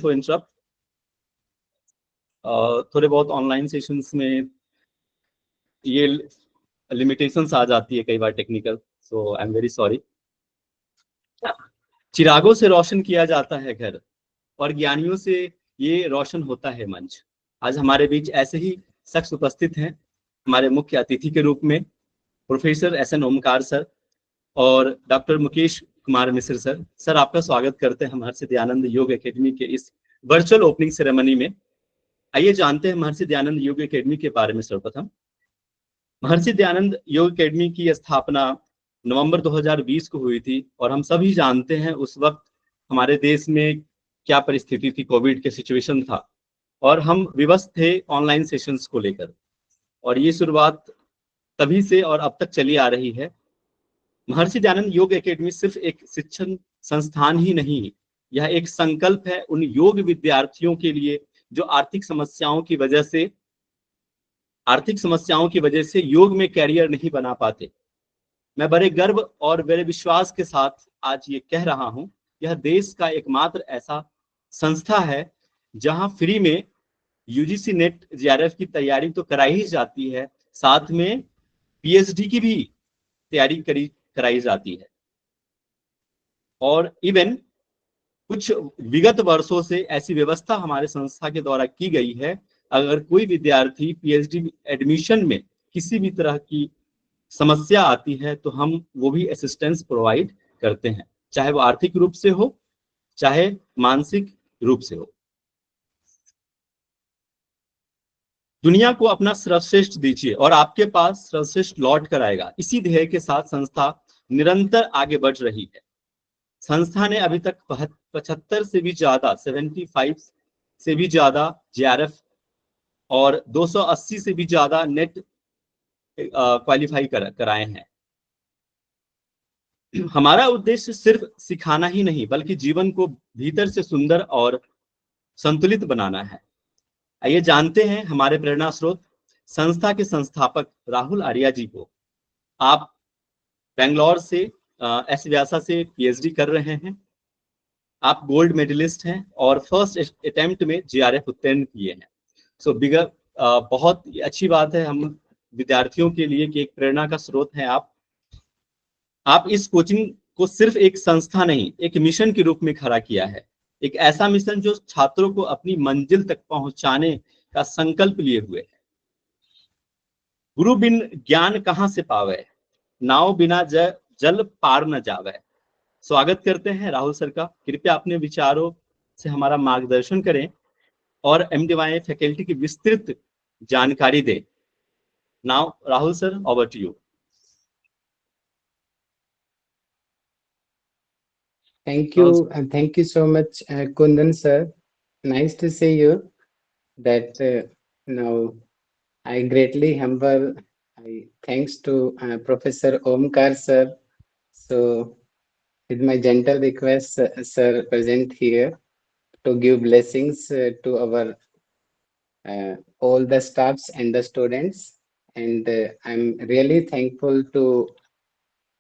For interrupt. थोड़े बहुत online sessions में ये लिमिटेशंस आ जाती है कई बार technical, so I am very sorry. चिरागों से रोशन किया जाता है घर और ज्ञानियों से ये रोशन होता है मंच। आज हमारे बीच ऐसे ही शख्स उपस्थित हैं हमारे मुख्य अतिथि के रूप में, प्रोफेसर एस.एन. ओमकार सर और doctor Mukesh Kumar Mishra sir. Sir, आपका स्वागत करते हैं महर्षि दयानंद योग एकेडमी के इस वर्चुअल ओपनिंग सेरेमनी में। आइए जानते हैं महर्षि दयानंद योग एकेडमी के बारे में। सर्वप्रथम, महर्षि दयानंद योग एकेडमी की स्थापना नवंबर 2020 को हुई थी और हम सभी जानते हैं उस वक्त हमारे देश में क्या परिस्थिति थी, कोविड के सिचुएशन था और हम विवश थे ऑनलाइन सेशंस को लेकर, और ये शुरुआत तभी से और अब तक चली आ रही है। महर्षि दयानंद योग एकेडमी सिर्फ एक शिक्षण संस्थान ही नहीं, यह एक संकल्प है उन योग विद्यार्थियों के लिए जो आर्थिक समस्याओं की वजह से योग में कैरियर नहीं बना पाते। मैं बड़े गर्व और बड़े विश्वास के साथ आज ये कह रहा हूं, यह देश का एकमात्र ऐसा संस्था है जहां फ्री में यूजीसी नेट जेआरएफ की तैयारी तो कराई ही जाती है, साथ में पीएचडी की भी तैयारी कराई जाती है। और इवन कुछ विगत वर्षों से ऐसी व्यवस्था हमारे संस्था के द्वारा की गई है, अगर कोई विद्यार्थी पीएचडी एडमिशन में किसी भी तरह की समस्या आती है तो हम वो भी असिस्टेंस प्रोवाइड करते हैं, चाहे वो आर्थिक रूप से हो चाहे मानसिक रूप से हो। दुनिया को अपना सर्वश्रेष्ठ दीजिए और आपके पास सर्वश्रेष्ठ लौट कर आएगा, इसी ध्येय के साथ संस्था निरंतर आगे बढ़ रही है। संस्था ने अभी तक 75 से भी ज्यादा 75 से भी ज्यादा जेआरएफ और 280 से भी ज्यादा नेट क्वालिफाई कराए हैं। हमारा उद्देश्य सिर्फ सिखाना ही नहीं बल्कि जीवन को भीतर से सुंदर और संतुलित बनाना है। आइए जानते हैं हमारे प्रेरणा स्रोत संस्था के संस्थापक राहुल आर्या जी को। आप बेंगलोर से एस व्यासा से पीएचडी कर रहे हैं, आप गोल्ड मेडलिस्ट हैं और फर्स्ट अटेम्प्ट में जेआरएफ उत्तीर्ण किए हैं। सो बिगर बहुत अच्छी बात है हम विद्यार्थियों के लिए कि एक प्रेरणा का स्रोत है आप इस कोचिंग को सिर्फ एक संस्था नहीं, एक मिशन के रूप में खड़ा किया है, एक ऐसा मिशन जो छात्रों को अपनी मंजिल तक पहुंचाने का संकल्प लिए हुए है। गुरु बिन ज्ञान कहां से पावे, नाव बिना जल पार न जावे। स्वागत करते हैं राहुल सर का। कृपया अपने विचारों से हमारा मार्गदर्शन करें और एमडीवाई फैकल्टी की विस्तृत जानकारी दें। Now Rahul sir, over to you. Thank you, and thank you so much, Kundan sir. Nice to see you. That now I greatly humble. Thanks to Professor Omkar sir. So, with my gentle request, sir, present here to give blessings to our all the staffs and the students. And I'm really thankful to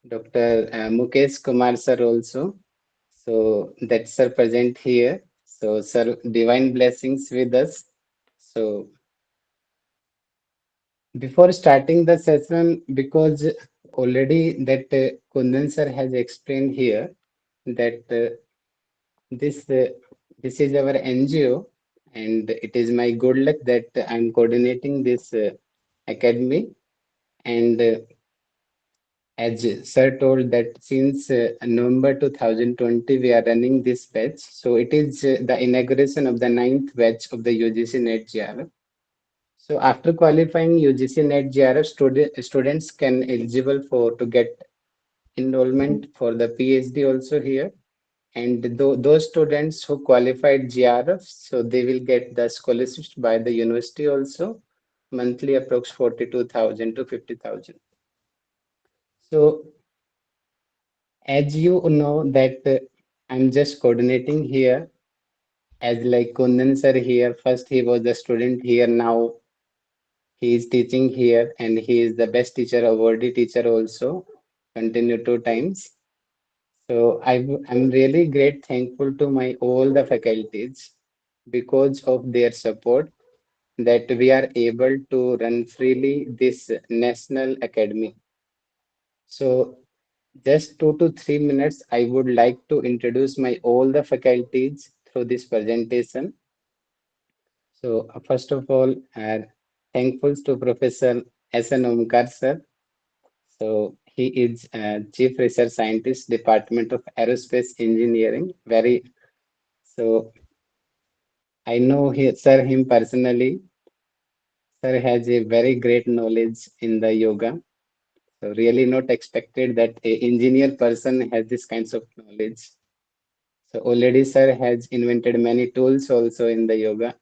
Dr. Mukesh Kumar sir also. So that's sir present here. So sir, divine blessings with us. So before starting the session, because already that Kundan sir has explained here that this this is our NGO, and it is my good luck that I'm coordinating this academy. And as sir told that since November 2020 we are running this batch, so it is the inauguration of the 9th batch of the UGC NET JRF. So after qualifying UGC NET JRF, students can eligible for to get enrollment for the PhD also here. And those students who qualified GRF, so they will get the scholarships by the university also, monthly approx 42,000 to 50,000. So as you know that I'm just coordinating here as like Kundan sir here. First he was a student here, now he is teaching here and he is the best teacher, awardee teacher also, continue 2 times. So I'm really great thankful to my all the faculties because of their support that we are able to run freely this National Academy. So just 2 to 3 minutes, I would like to introduce my all the faculties through this presentation. So first of all, thankful to Professor S.N. Omkar sir. So he is Chief Research Scientist, Department of Aerospace Engineering. So I know him personally. Sir has a very great knowledge in the yoga. So really not expected that a engineer person has this kinds of knowledge. So already sir has invented many tools also in the yoga.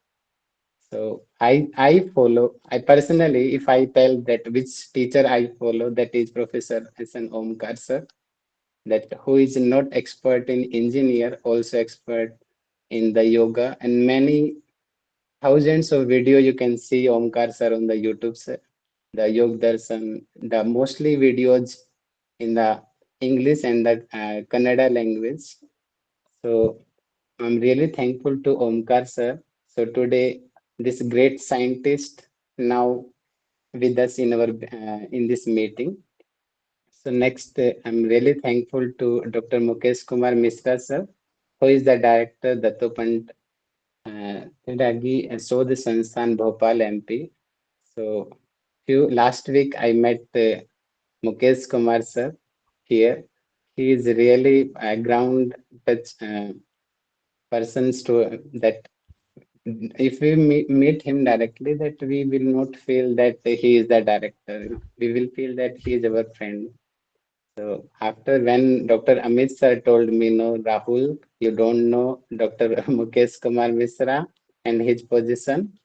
So I personally, if I tell that which teacher I follow, that is Professor S.N. Omkar sir, that who is not expert in engineer, also expert in the yoga, and many thousands of video you can see Omkar sir on the YouTube sir, the Yog Darshan, the mostly videos in the English and the Kannada language. So I'm really thankful to Omkar sir. So today, this great scientist now with us in our in this meeting. So next, I'm really thankful to Dr. Mukesh Kumar Misra sir, who is the director Dattopant Ragi Sodh Sansthan Bhopal MP. So last week I met Mukesh Kumar sir here. He is really a ground touch persons to that if we meet him directly, that we will not feel that he is the director. We will feel that he is our friend. So after when Dr. Amit sir told me, no, Rahul, you don't know Dr. Mukesh Kumar Misra and his position.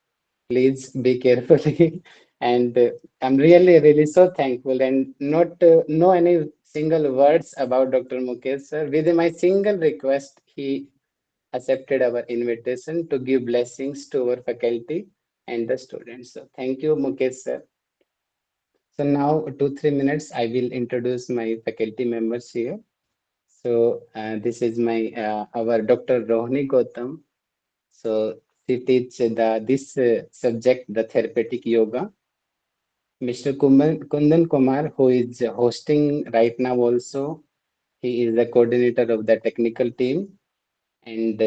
Please be carefully. And I'm really, really so thankful and not know any single words about Dr. Mukesh sir. With my single request, he accepted our invitation to give blessings to our faculty and the students. So thank you, Mukesh sir. So now 2 3 minutes, I will introduce my faculty members here. So this is my our Dr. Rohini Gautam. So she teach this subject, the therapeutic yoga. Mr. Kundan Kumar, who is hosting right now also, he is the coordinator of the technical team and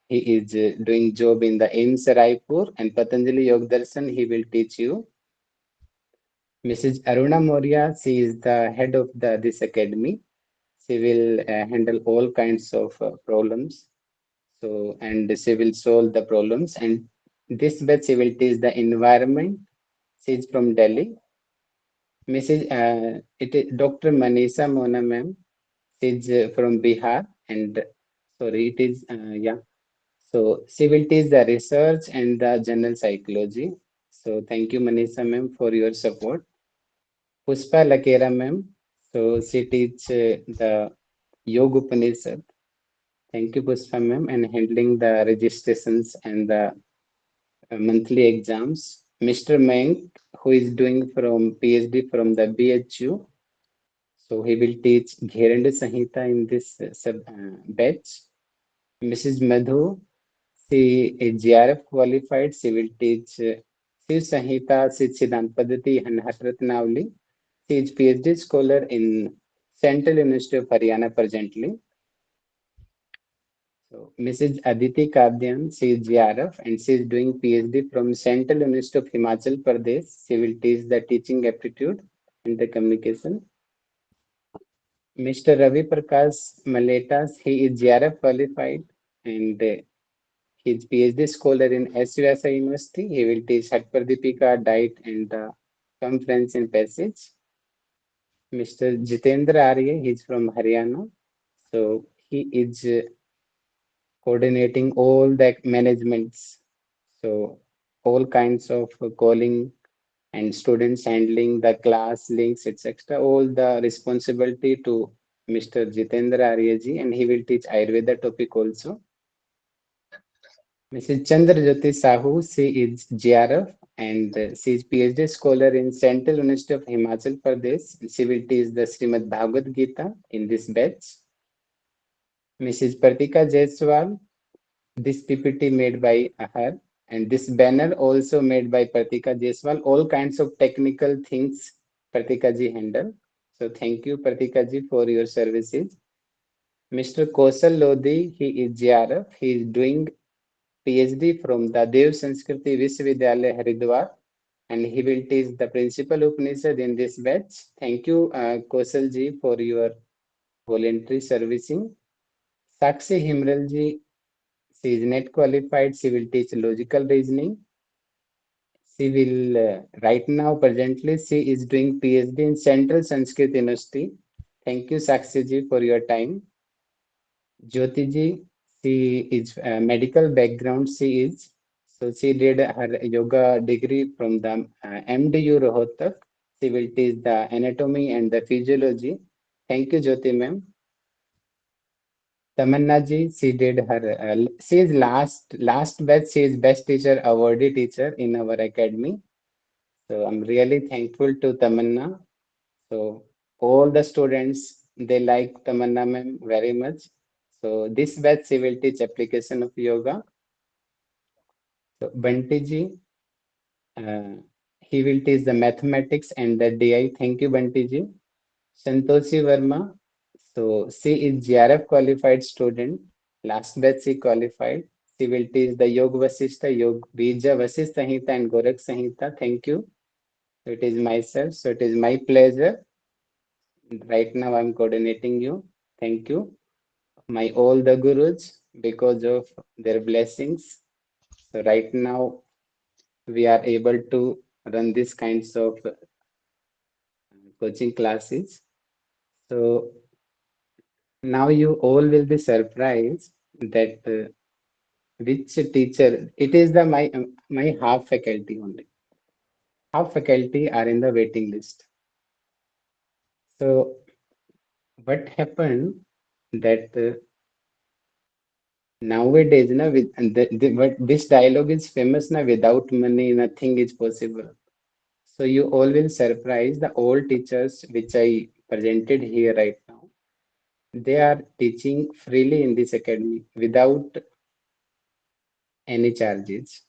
he is doing job in the AIIMS Raipur and Patanjali Yoga Darshan. He will teach you. Mrs. Aruna Moria, she is the head of this academy. She will handle all kinds of problems. So, and she will solve the problems. And this batch she will teach the environment. She is from Delhi. It is Dr. Manisha Mona ma'am. She is from Bihar. And sorry, it is, yeah. So she will teach the research and the general psychology. So thank you, Manisha ma'am, for your support. Puspa Lakera ma'am. So she teach the Yoga Upanishad. Thank you, Puspa ma'am, and handling the registrations and the monthly exams. Mr. Mank, who is doing from PhD from the BHU. So he will teach Gheranda Sanhita in this batch. Mrs. Madhu, she is GRF qualified. She will teach Shiv Sanhita, Siddhant Padati, and Hasratnavli. She is PhD scholar in Central University of Haryana presently. So Mrs. Aditi Kadyan, she is GRF and she is doing PhD from Central University of Himachal Pradesh. She will teach the teaching aptitude and the communication. Mr. Ravi Prakash Maletas, he is GRF qualified and his PhD scholar in SUSI University. He will teach Hatpardipika, diet and conference in passage. Mr. Jitendra Arya, he is from Haryana. So he is coordinating all the managements. So all kinds of calling and students handling the class links, etc. All the responsibility to Mr. Jitendra Aryaji, and he will teach Ayurveda topic also. Mrs. Chandra Jyoti Sahu, she is GRF and she is PhD scholar in Central University of Himachal Pradesh. She will teach the Srimad Bhagavad Gita in this batch. Mrs. Pratika Jaiswal, This PPT made by her, and this banner also made by Pratika Jaiswal. All kinds of technical things Pratika ji handle. So thank you, Pratika ji, for your services. Mr. Kosal Lodi, he is JRF. He is doing PhD from the Dev Sanskriti Vishwavidyalaya Haridwar, and he will teach the principal Upanishad in this batch. Thank you, Kosal ji, for your voluntary servicing. Sakshi Himral ji, she is net qualified. She will teach logical reasoning. She will, right now, presently, she is doing PhD in Central Sanskrit University. Thank you, Sakshi ji, for your time. Jyoti ji, she is medical background. She is, so she did her yoga degree from the MDU Rohtak. She will teach the anatomy and the physiology. Thank you, Jyoti ma'am. Tamanna ji, she did her, she is last batch. She is best teacher, awardee teacher in our academy. So I'm really thankful to Tamanna. So all the students, they like Tamanna ma'am very much. So this batch she will teach application of yoga. So Banti ji, uh, he will teach the mathematics and the DI. Thank you, Banti ji. Santoshi Verma, so she is GRF qualified student. Last batch she qualified. She will teach the Yoga Vasistha, Yoga Bija Vasistha Samhita and Gorak Samhita. Thank you. So it is myself. So it is my pleasure. Right now I'm coordinating you. Thank you. My all the gurus because of their blessings. So right now we are able to run these kinds of coaching classes. So now you all will be surprised that which teacher it is the my half faculty only. Half faculty are in the waiting list. So what happened that nowadays na with and but this dialogue is famous na without money nothing is possible. So you all will surprise the old teachers which I presented here right now. They are teaching freely in this academy without any charges.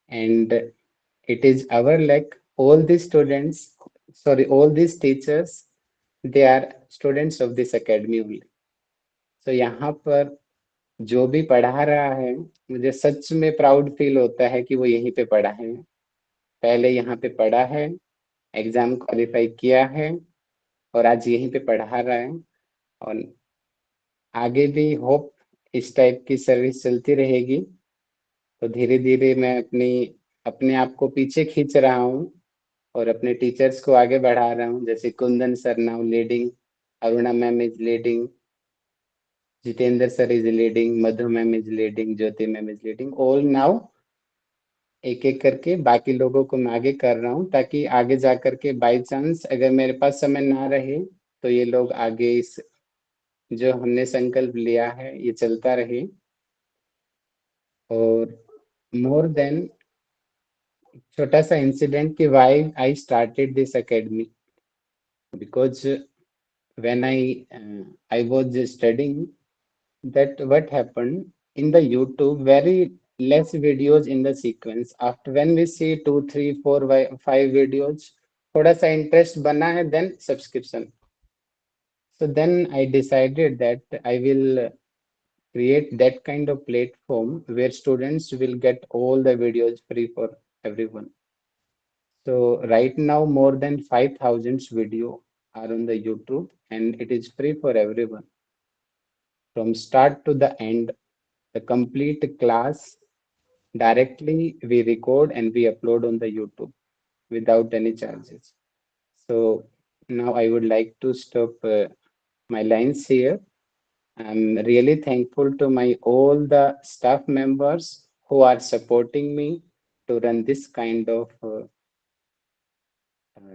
And it is our like all these students, sorry, all these teachers, they are students of this academy only. So यहाँ पर जो भी पढ़ा रहा है मुझे सच में proud feel होता है कि वो यहीं पे पढ़ा है, पहले यहाँ पे पढ़ा है, एग्जाम क्वालिफाई किया है और आज यहीं पे पढ़ा रहा है। और आगे भी होप इस टाइप की सर्विस चलती रहेगी। तो धीरे धीरे मैं अपने आप को पीछे खींच रहा हूँ और अपने टीचर्स को आगे बढ़ा रहा हूँ। जैसे Kundan sir now leading, Aruna ma'am is leading, Jitendra sir is leading, Madhu ma'am is leading, Jyoti ma'am is leading, all now एक एक करके बाकी लोगों को मैं आगे कर रहा हूँ ताकि आगे जा करके बाई चांस अगर मेरे पास समय ना रहे तो ये लोग आगे इस जो हमने संकल्प लिया है ये चलता रहे। और मोर देन छोटा सा इंसिडेंट कि why I started this academy, because when I was studying that what happened in the YouTube, very less videos in the sequence. After when we see 2, 3, 4, 5 videos, थोड़ा सा interest बना है, then subscription. So then I decided that I will create that kind of platform where students will get all the videos free for everyone. So right now more than 5,000 video are on the YouTube and it is free for everyone. From start to the end, the complete class directly we record and we upload on the YouTube without any charges. So now I would like to stop my lines here. I'm really thankful to my all the staff members who are supporting me to run this kind of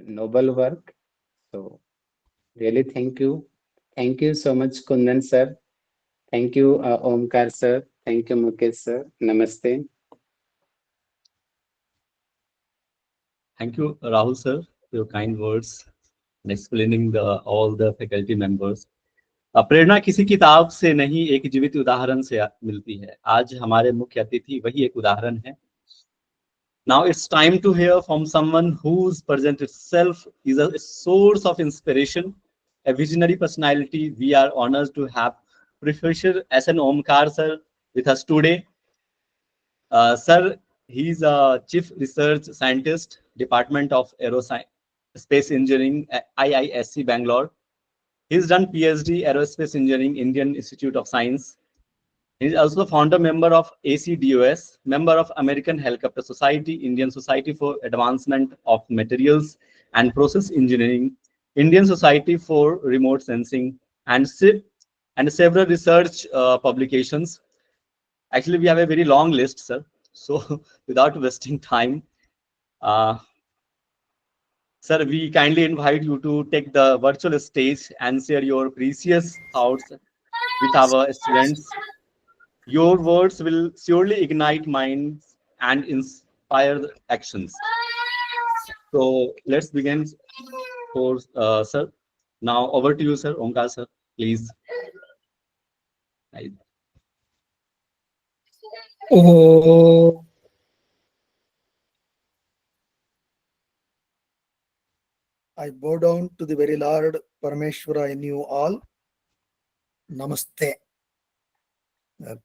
noble work. So really thank you. Thank you so much, Kundan sir. Thank you, Omkar sir. Thank you, Mukesh sir. Namaste. Thank you, Rahul sir, for your kind words and explaining all the faculty members. प्रेरणा किसी किताब से नहीं, एक जीवित उदाहरण से मिलती है। आज हमारे मुख्य अतिथि वही एक उदाहरण है। Now it's time to hear from someone whose presence itself is a source of inspiration, a visionary personality. We are honored to have Professor S.N. Omkar sir with us today. Sir, he's a chief research scientist, Department of Aerospace Engineering at IISc Bangalore. He's done PhD Aerospace Engineering, Indian Institute of Science. He is also the founder member of ACDOS, member of American Helicopter Society, Indian Society for Advancement of Materials and Process Engineering, Indian Society for Remote Sensing, and several research publications. Actually, we have a very long list, sir. So, without wasting time, uh, sir, we kindly invite you to take the virtual stage and share your precious thoughts with our students. Your words will surely ignite minds and inspire actions. So let's begin, for sir. Now over to you, sir. Omkar sir, please. Oh, I bow down to the very Lord Parameshwara in you all. Namaste.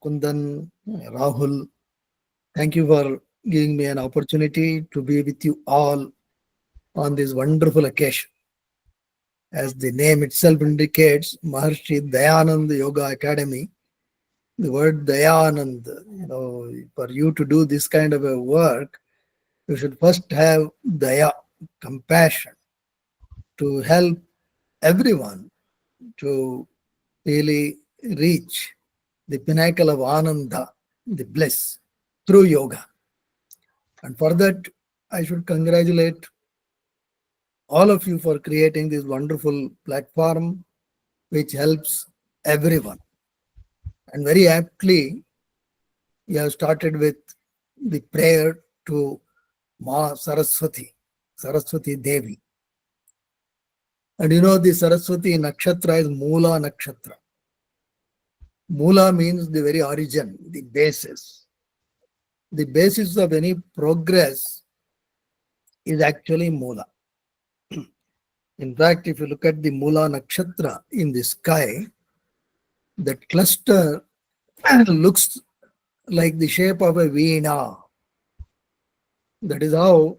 Kundan, Rahul, thank you for giving me an opportunity to be with you all on this wonderful occasion. As the name itself indicates, Maharshi Dayanand Yoga Academy, the word Dayanand, for you to do this kind of a work, you should first have Daya, compassion, to help everyone to really reach the pinnacle of Ananda, the bliss, through yoga. And for that, I should congratulate all of you for creating this wonderful platform which helps everyone. And very aptly, you have started with the prayer to Ma Saraswati, Saraswati Devi. And you know, the Saraswati nakshatra is Mula nakshatra. Mula means the very origin, the basis. The basis of any progress is actually Mula. In fact, if you look at the Mula nakshatra in the sky, that cluster looks like the shape of a veena. That is how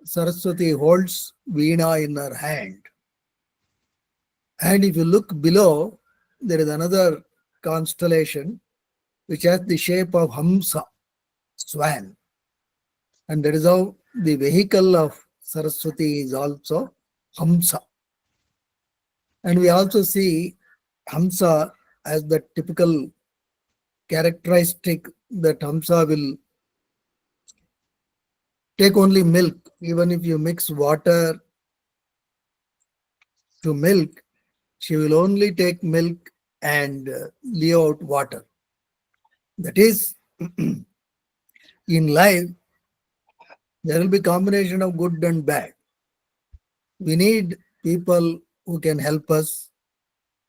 Saraswati holds veena in her hand. And if you look below, there is another constellation which has the shape of Hamsa, swan. And that is how the vehicle of Saraswati is also Hamsa. And we also see Hamsa as the typical characteristic that Hamsa will take only milk. Even if you mix water to milk, she will only take milk and leave out water. That is, in life, there will be combination of good and bad. We need people who can help us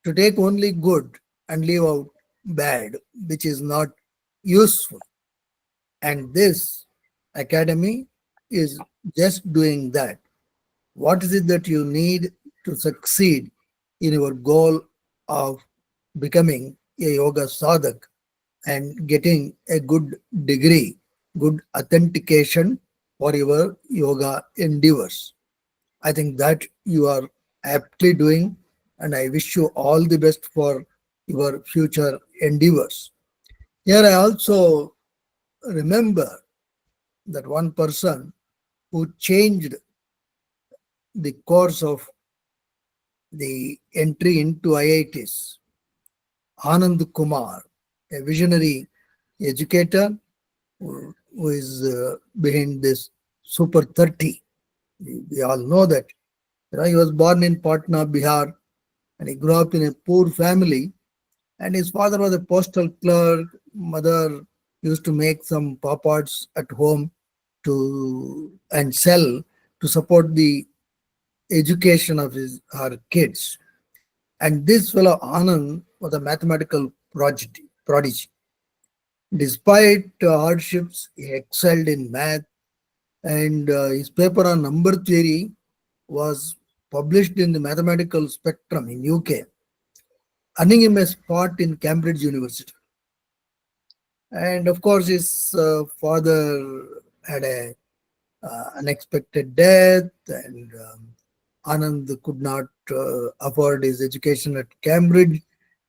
to take only good and leave out bad, which is not useful. And this academy is just doing that. What is it that you need to succeed in your goal of becoming a yoga sadhak and getting a good degree, good authentication for your yoga endeavors? I think that you are aptly doing, and I wish you all the best for your future endeavors. Here I also remember that one person who changed the course of the entry into IITs, Anand Kumar, a visionary educator who is behind this Super 30. We all know that. He was born in Patna, Bihar, and he grew up in a poor family. And his father was a postal clerk. Mother used to make some papads at home and sell to support the education of her kids. And this fellow Anand was a mathematical prodigy. Despite hardships, he excelled in math, and his paper on number theory was published in the Mathematical Spectrum in UK, earning him a spot in Cambridge University. And of course, his father had a unexpected death, and Anand could not afford his education at Cambridge.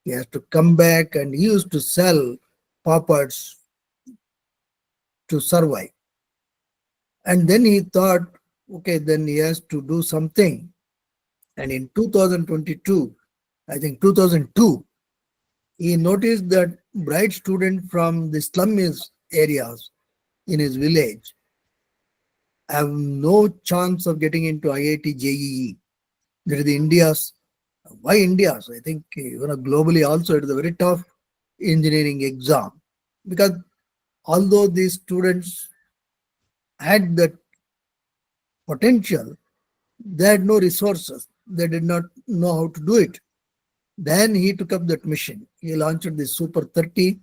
He has to come back, and he used to sell poppers to survive. And then he thought, okay, then he has to do something. And in 2022, I think 2002, he noticed that bright students from the slum areas in his village have no chance of getting into IIT JEE. That is India's. Why India? So I think globally also it is a very tough engineering exam, because although these students had that potential, they had no resources. They did not know how to do it. Then he took up that mission. He launched the Super 30,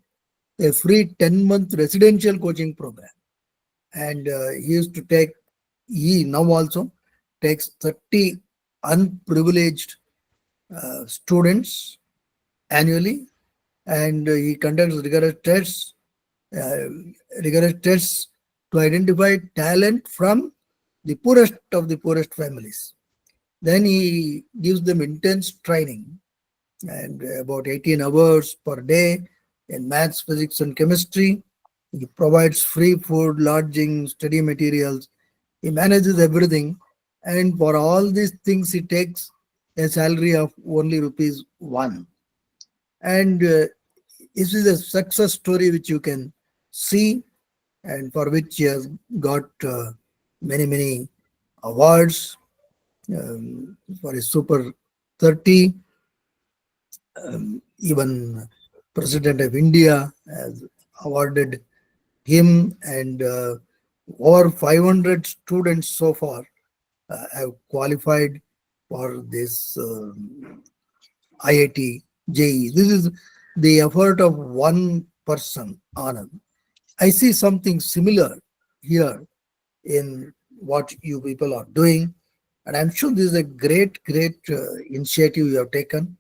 a free 10-month residential coaching program. And he used to take, he now also takes 30 unprivileged students annually, and he conducts rigorous tests to identify talent from the poorest of the poorest families. Then he gives them intense training, and about 18 hours per day in maths, physics, and chemistry. He provides free food, lodging, study materials. He manages everything, and for all these things, he takes a salary of only rupees 1. And this is a success story which you can see, and for which he has got many awards for his Super 30. Even President of India has awarded him, and over 500 students so far have qualified for this IIT JEE. This is the effort of one person, Anand. I see something similar here in what you people are doing, and I'm sure this is a great initiative you have taken,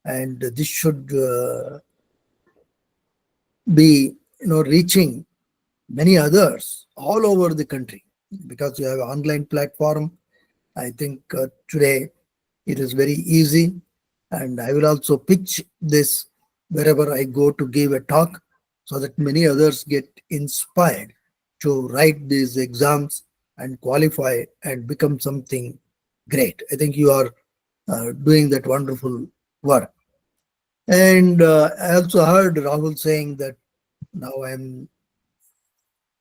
and this should be reaching many others all over the country, because you have an online platform. I think today it is very easy, and I will also pitch this wherever I go to give a talk, so that many others get inspired to write these exams and qualify and become something great. I think you are doing that wonderful work. And I also heard Rahul saying that now I'm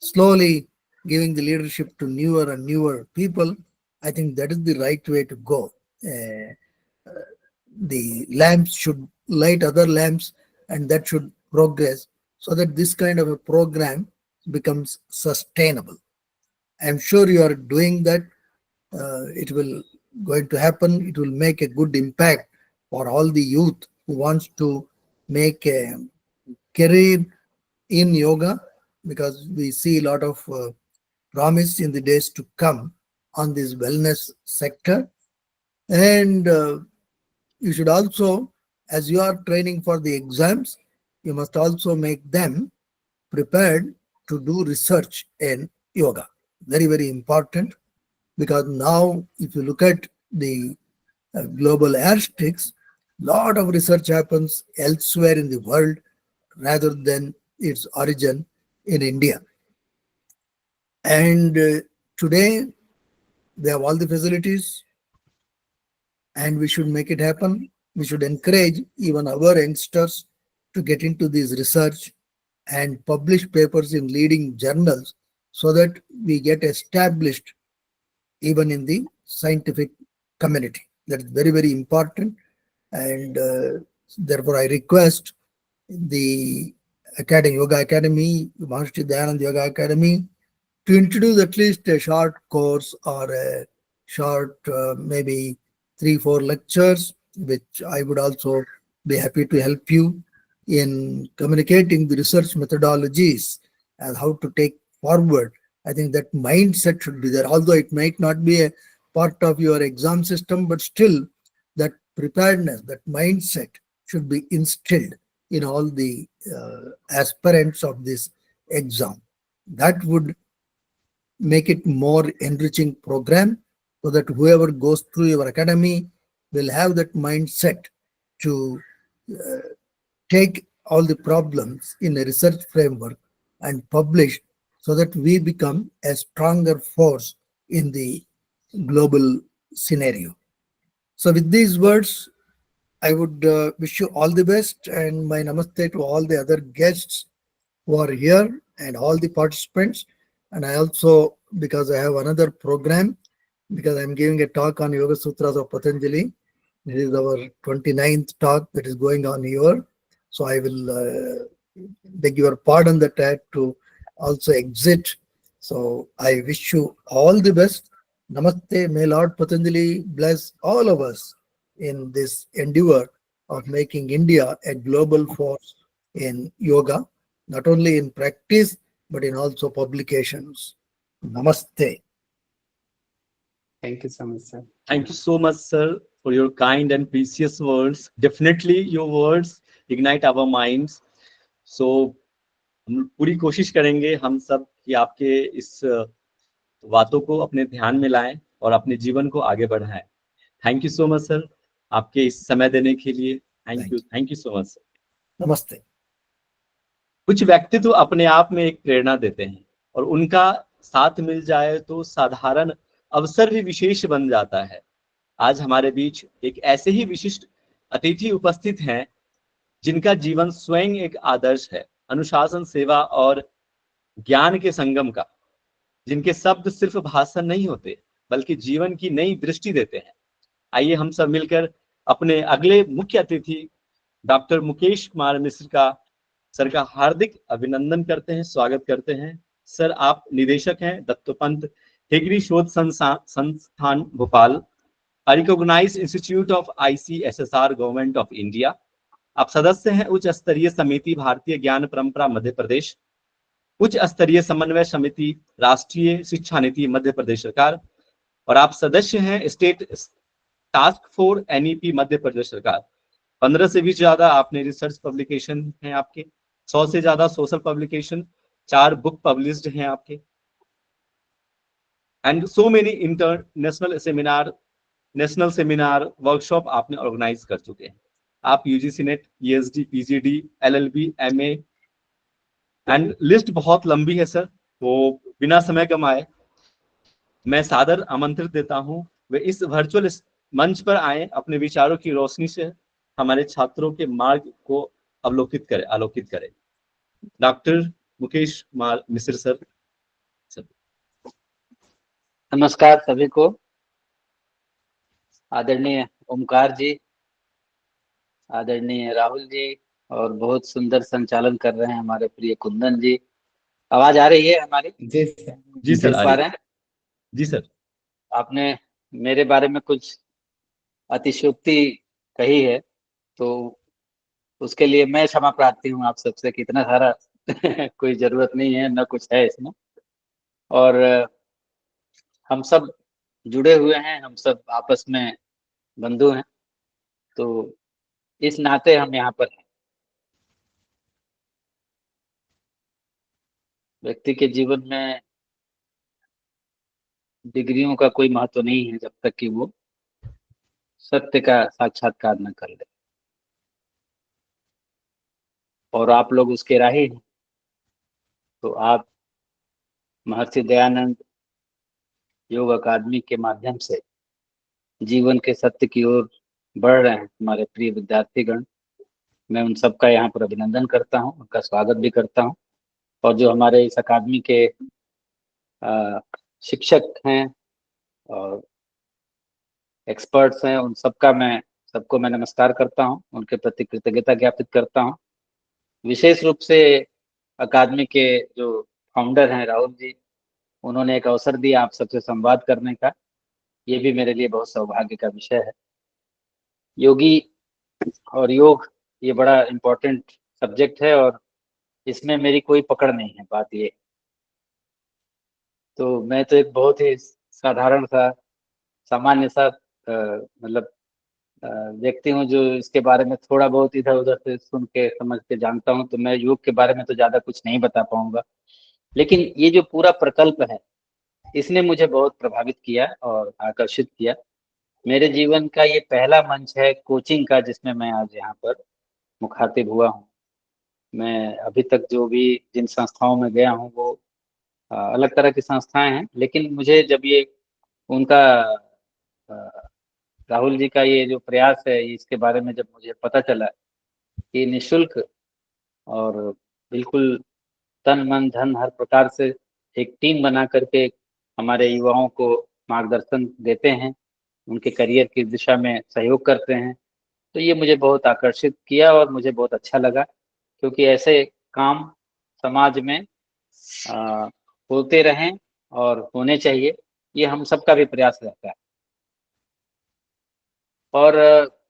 slowly giving the leadership to newer and newer people. I think that is the right way to go. The lamps should light other lamps, and that should progress, so that this kind of a program becomes sustainable. I'm sure you are doing that. It will going to happen. It will make a good impact for all the youth who wants to make a career in yoga, because we see a lot of promise in the days to come on this wellness sector. And you should also, as you are training for the exams, you must also make them prepared to do research in yoga. Very important, because now if you look at the global airsticks, lot of research happens elsewhere in the world rather than its origin in India. And today they have all the facilities, and we should make it happen. We should encourage even our youngsters to get into this research and publish papers in leading journals, so that we get established even in the scientific community. That is very important. And therefore I request the Yoga Academy, Maharishi Dayananda Yoga Academy, to introduce at least a short course or a short maybe 3-4 lectures which I would also be happy to help you in communicating the research methodologies and how to take forward. I think that mindset should be there, although it might not be a part of your exam system, but still that preparedness, that mindset should be instilled in all the aspirants of this exam. That would make it more enriching program, so that whoever goes through your academy will have that mindset to take all the problems in a research framework and publish, so that we become a stronger force in the global scenario. So with these words, I would wish you all the best, and my namaste to all the other guests who are here and all the participants. And I also, because I have another program, because I'm giving a talk on Yoga Sutras of Patanjali. This is our 29th talk that is going on here. So I will beg your pardon that I had to also exit. So I wish you all the best. Namaste. May Lord Patanjali bless all of us in this endeavor of making India a global force in yoga, not only in practice, but in also publications. Namaste. Thank you so much, sir. Thank you so much, sir, for your kind and precious words. Definitely, your words ignite our minds. So, हम पूरी कोशिश करेंगे हम सब कि आपके इस बातों को अपने ध्यान में लाएं और अपने जीवन को आगे बढ़ाएं. Thank you so much sir, आपके इस समय देने के लिए. Thank you so much sir. नमस्ते. कुछ व्यक्तित्व अपने आप में एक प्रेरणा देते हैं और उनका साथ मिल जाए तो साधारण अवसर भी विशेष बन जाता है. आज हमारे बीच एक ऐसे ही विशिष्ट अतिथि उपस्थित हैं जिनका जीवन स्वयं एक आदर्श है, अनुशासन, सेवा और ज्ञान के संगम का, जिनके शब्द सिर्फ भाषण नहीं होते बल्कि जीवन की नई दृष्टि देते हैं. आइए हम सब मिलकर अपने अगले मुख्य अतिथि डॉक्टर मुकेश कुमार मिश्र सर का हार्दिक अभिनंदन करते हैं, स्वागत करते हैं. सर, आप निदेशक हैं दत्तोपंत हेगड़े शोध संस्थान Bhopal, recognised institute of ICSSR government of India. आप सदस्य हैं उच्च स्तरीय समिति भारतीय ज्ञान परंपरा मध्य प्रदेश, उच्च स्तरीय समन्वय समिति राष्ट्रीय शिक्षा नीति मध्य प्रदेश सरकार, और आप सदस्य हैं state task force NEP Madhya Pradesh सरकार. 15 से भी ज्यादा आपने रिसर्च पब्लिकेशन हैं आपके, 100 से ज्यादा सोशल पब्लिकेशन, 4 बुक पब्लिश्ड हैं आपके, and so many international seminar, national seminar, workshop आपने ऑर्गेनाइज कर चुके हैं. आप UGC net, PhD, PGD, LLB, MA, and list बहुत लंबी है सर. तो बिना समय गंवाए मैं सादर आमंत्रित देता हूं वे इस वर्चुअल मंच पर आए, अपने विचारों की रोशनी से हमारे छात्रों के मार्ग को आलोकित करें. Doctor Mukesh Kumar Mishra sir. नमस्कार सभी को. आदरणीय ओमकार जी, आदरणीय राहुल जी, और बहुत सुंदर संचालन कर रहे हैं हमारे प्रिय कुंदन जी. आवाज आ रही है हमारी? जी सर. जी सर, आ रहे हैं. जी सर. आपने मेरे बारे में कुछ अतिशयोक्ति कही है, तो उसके लिए मैं क्षमा प्रार्थी हूँ आप सबसे कि इतना सारा कोई जरूरत नहीं है, न कुछ है इसमें. और हम सब जुड़े हुए हैं, हम सब आपस में बंधु हैं, तो इस नाते हम यहाँ पर हैं. व्यक्ति के जीवन में डिग्रियों का कोई महत्व नहीं है जब तक कि वो सत्य का साक्षात्कार न कर ले. और आप लोग उसके राही हैं. तो आप महर्षि दयानंद योग अकादमी के माध्यम से जीवन के सत्य की ओर बढ़ रहे हैं हमारे प्रिय विद्यार्थीगण. मैं उन सबका यहाँ पर अभिनंदन करता हूँ, उनका स्वागत भी करता हूँ. और जो हमारे इस अकादमी के शिक्षक हैं और एक्सपर्ट्स हैं, उन सबको मैं नमस्कार करता हूँ, उनके प्रति कृतज्ञता ज्ञापित करता हूँ. विशेष रूप से अकादमी के जो फाउंडर हैं राहुल जी, उन्होंने एक अवसर दिया आप सबसे संवाद करने का. ये भी मेरे लिए बहुत सौभाग्य का विषय है. योगी और योग ये बड़ा इम्पोर्टेंट सब्जेक्ट है और इसमें मेरी कोई पकड़ नहीं है। बात ये, तो मैं तो एक बहुत ही साधारण सा सामान्य सा मतलब व्यक्ति हूँ जो इसके बारे में थोड़ा बहुत इधर उधर से सुन के समझ के जानता हूँ। तो मैं योग के बारे में तो ज्यादा कुछ नहीं बता पाऊंगा, लेकिन ये जो पूरा प्रकल्प है इसने मुझे बहुत प्रभावित किया और आकर्षित किया। मेरे जीवन का ये पहला मंच है कोचिंग का, जिसमें मैं आज यहाँ पर मुखातिब हुआ हूँ। मैं अभी तक जो भी जिन संस्थाओं में गया हूँ वो अलग तरह की संस्थाएं हैं, लेकिन मुझे जब ये उनका राहुल जी का ये जो प्रयास है इसके बारे में जब मुझे पता चला कि निशुल्क और बिल्कुल तन मन धन हर प्रकार से एक टीम बना करके हमारे युवाओं को मार्गदर्शन देते हैं, उनके करियर की दिशा में सहयोग करते हैं, तो ये मुझे बहुत आकर्षित किया और मुझे बहुत अच्छा लगा, क्योंकि ऐसे काम समाज में आ, होते रहें और होने चाहिए, ये हम सबका भी प्रयास रहता है। और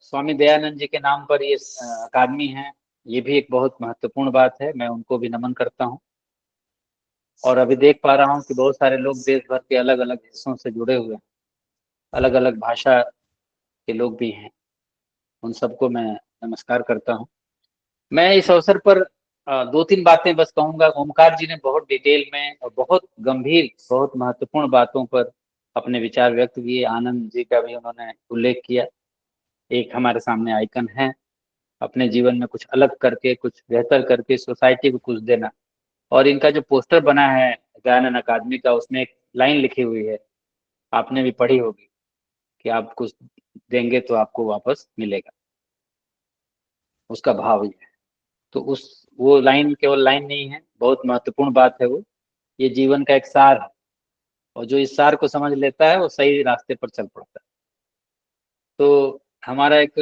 स्वामी दयानंद जी के नाम पर ये अकादमी है, ये भी एक बहुत महत्वपूर्ण बात है, मैं उनको भी नमन करता हूँ। और अभी देख पा रहा हूँ कि बहुत सारे लोग देश भर के अलग अलग हिस्सों से जुड़े हुए हैं, अलग अलग भाषा के लोग भी हैं, उन सबको मैं नमस्कार करता हूँ। मैं इस अवसर पर दो तीन बातें बस कहूंगा। ओमकार जी ने बहुत डिटेल में और बहुत गंभीर बहुत महत्वपूर्ण बातों पर अपने विचार व्यक्त किए। आनंद जी का भी उन्होंने उल्लेख किया। एक हमारे सामने आइकन है, अपने जीवन में कुछ अलग करके कुछ बेहतर करके सोसाइटी को कुछ देना। और इनका जो पोस्टर बना है दयानंद अकादमी का, उसमें एक लाइन लिखी हुई है, आपने भी पढ़ी होगी, कि आप कुछ देंगे तो आपको वापस मिलेगा। उसका भाव ये है। तो उस वो लाइन केवल लाइन नहीं है, बहुत महत्वपूर्ण बात है वो। ये जीवन का एक सार है, और जो इस सार को समझ लेता है वो सही रास्ते पर चल पड़ता है। तो हमारा एक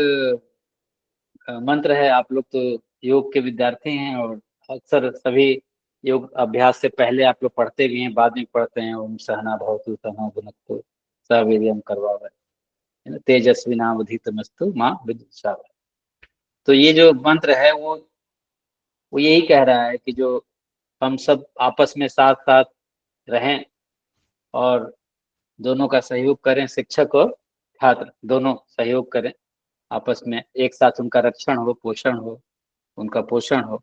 मंत्र है, आप लोग तो योग के विद्यार्थी हैं और अक्सर सभी योग अभ्यास से पहले आप लोग पढ़ते भी हैं, बाद में पढ़ते हैं, ओम सहना भवतु सहना भुनक्तु सह वीर्यं करवावहै, है ना, तेजस्विनावधीतमस्तु मां विद्विषावहै। तो ये जो मंत्र है वो यही कह रहा है कि जो हम सब आपस में साथ साथ रहें और दोनों का सहयोग करें, शिक्षक और छात्र दोनों सहयोग करें आपस में, एक साथ उनका रक्षण हो, पोषण हो, उनका पोषण हो।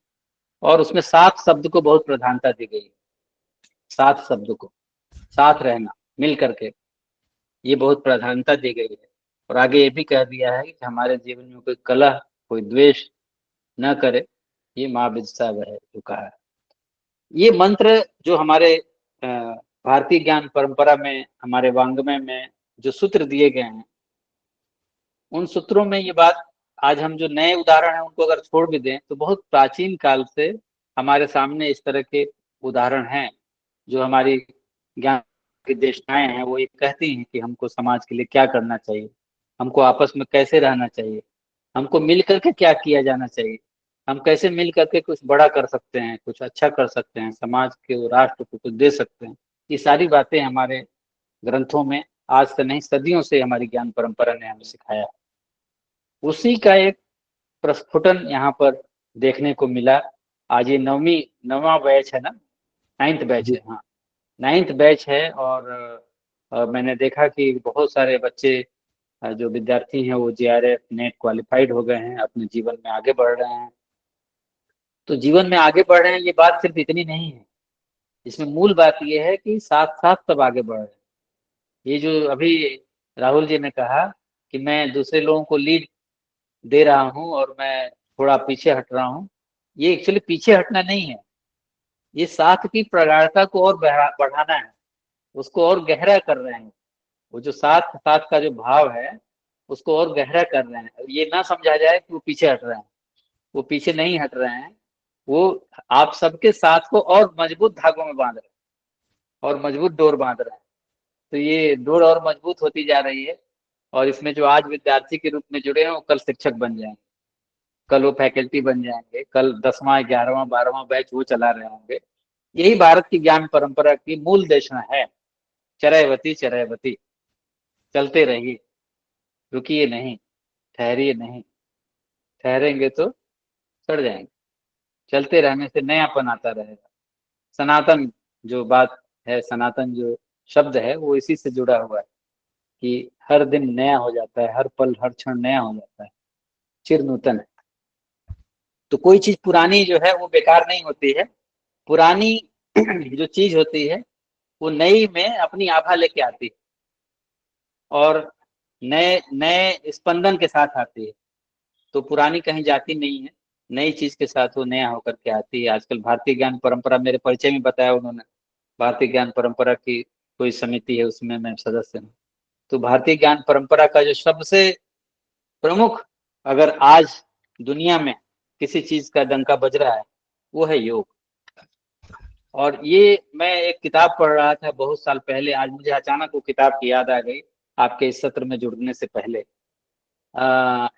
और उसमें साथ शब्द को बहुत प्रधानता दी गई है। साथ शब्द को, साथ रहना, मिल करके, ये बहुत प्रधानता दी गई है। और आगे ये भी कह दिया है कि हमारे जीवन में कोई कलह कोई द्वेष न करे, ये माँ विदिशा वह है जो कहा है। ये मंत्र जो हमारे भारतीय ज्ञान परंपरा में, हमारे वांग्मय में जो सूत्र दिए गए हैं, उन सूत्रों में ये बात, आज हम जो नए उदाहरण हैं उनको अगर छोड़ भी दें तो बहुत प्राचीन काल से हमारे सामने इस तरह के उदाहरण हैं, जो हमारी ज्ञान की देशनाएं हैं वो ये कहती हैं कि हमको समाज के लिए क्या करना चाहिए, हमको आपस में कैसे रहना चाहिए, हमको मिल करके क्या किया जाना चाहिए, हम कैसे मिल करके कुछ बड़ा कर सकते हैं, कुछ अच्छा कर सकते हैं, समाज के राष्ट्र को कुछ दे सकते हैं। ये सारी बातें हमारे ग्रंथों में आज से नहीं सदियों से हमारी ज्ञान परंपरा ने हमें सिखाया। उसी का एक प्रस्फुटन यहाँ पर देखने को मिला। आज ये नवा बैच है ना, 9th बैच है, हाँ 9th बैच है। और मैंने देखा कि बहुत सारे बच्चे जो विद्यार्थी हैं वो JRF नेट क्वालिफाइड हो गए हैं, अपने जीवन में आगे बढ़ रहे हैं। तो जीवन में आगे बढ़ रहे हैं, ये बात सिर्फ इतनी नहीं है, इसमें मूल बात ये है कि साथ साथ सब आगे बढ़ रहे हैं। ये जो अभी राहुल जी ने कहा कि मैं दूसरे लोगों को लीड दे रहा हूँ और मैं थोड़ा पीछे हट रहा हूँ, ये एक्चुअली पीछे हटना नहीं है, ये साथ की प्रगाढ़ता को और बढ़ाना है, उसको और गहरा कर रहे हैं। वो जो साथ साथ का जो भाव है उसको और गहरा कर रहे हैं। ये ना समझा जाए कि वो पीछे हट रहे हैं, वो पीछे नहीं हट रहे हैं, वो आप सबके साथ को और मजबूत धागों में बांध रहे हैं और मजबूत डोर बांध रहे हैं। तो ये डोर और मजबूत होती जा रही है। और इसमें जो आज विद्यार्थी के रूप में जुड़े हैं वो कल शिक्षक बन जाएंगे, कल वो फैकल्टी बन जाएंगे, कल 10वां 11वां 12वां बैच वो चला रहे होंगे। यही भारत की ज्ञान परंपरा की मूल देशना है। चरैवती चरैवती, चलते रहिए, रुकिए नहीं। ठहरिए नहीं, ठहरेंगे तो सड़ जाएंगे। चलते रहने से नयापन आता रहेगा। सनातन जो बात है, सनातन जो शब्द है, वो इसी से जुड़ा हुआ है कि हर दिन नया हो जाता है, हर पल हर क्षण नया हो जाता है, चिर नूतन है। तो कोई चीज पुरानी जो है वो बेकार नहीं होती है। पुरानी जो चीज होती है वो नई में अपनी आभा लेके आती है और नए नए स्पंदन के साथ आती है। तो पुरानी कहीं जाती नहीं है, नई चीज के साथ वो नया होकर के आती है। आजकल भारतीय ज्ञान परंपरा, मेरे परिचय में बताया उन्होंने, भारतीय ज्ञान परंपरा की कोई समिति है, उसमें मैं सदस्य हूँ। तो भारतीय ज्ञान परंपरा का जो सबसे प्रमुख, अगर आज दुनिया में किसी चीज का डंका बज रहा है, वो है योग। और ये मैं एक किताब पढ़ रहा था बहुत साल पहले, आज मुझे अचानक वो किताब की याद आ गई आपके इस सत्र में जुड़ने से पहले।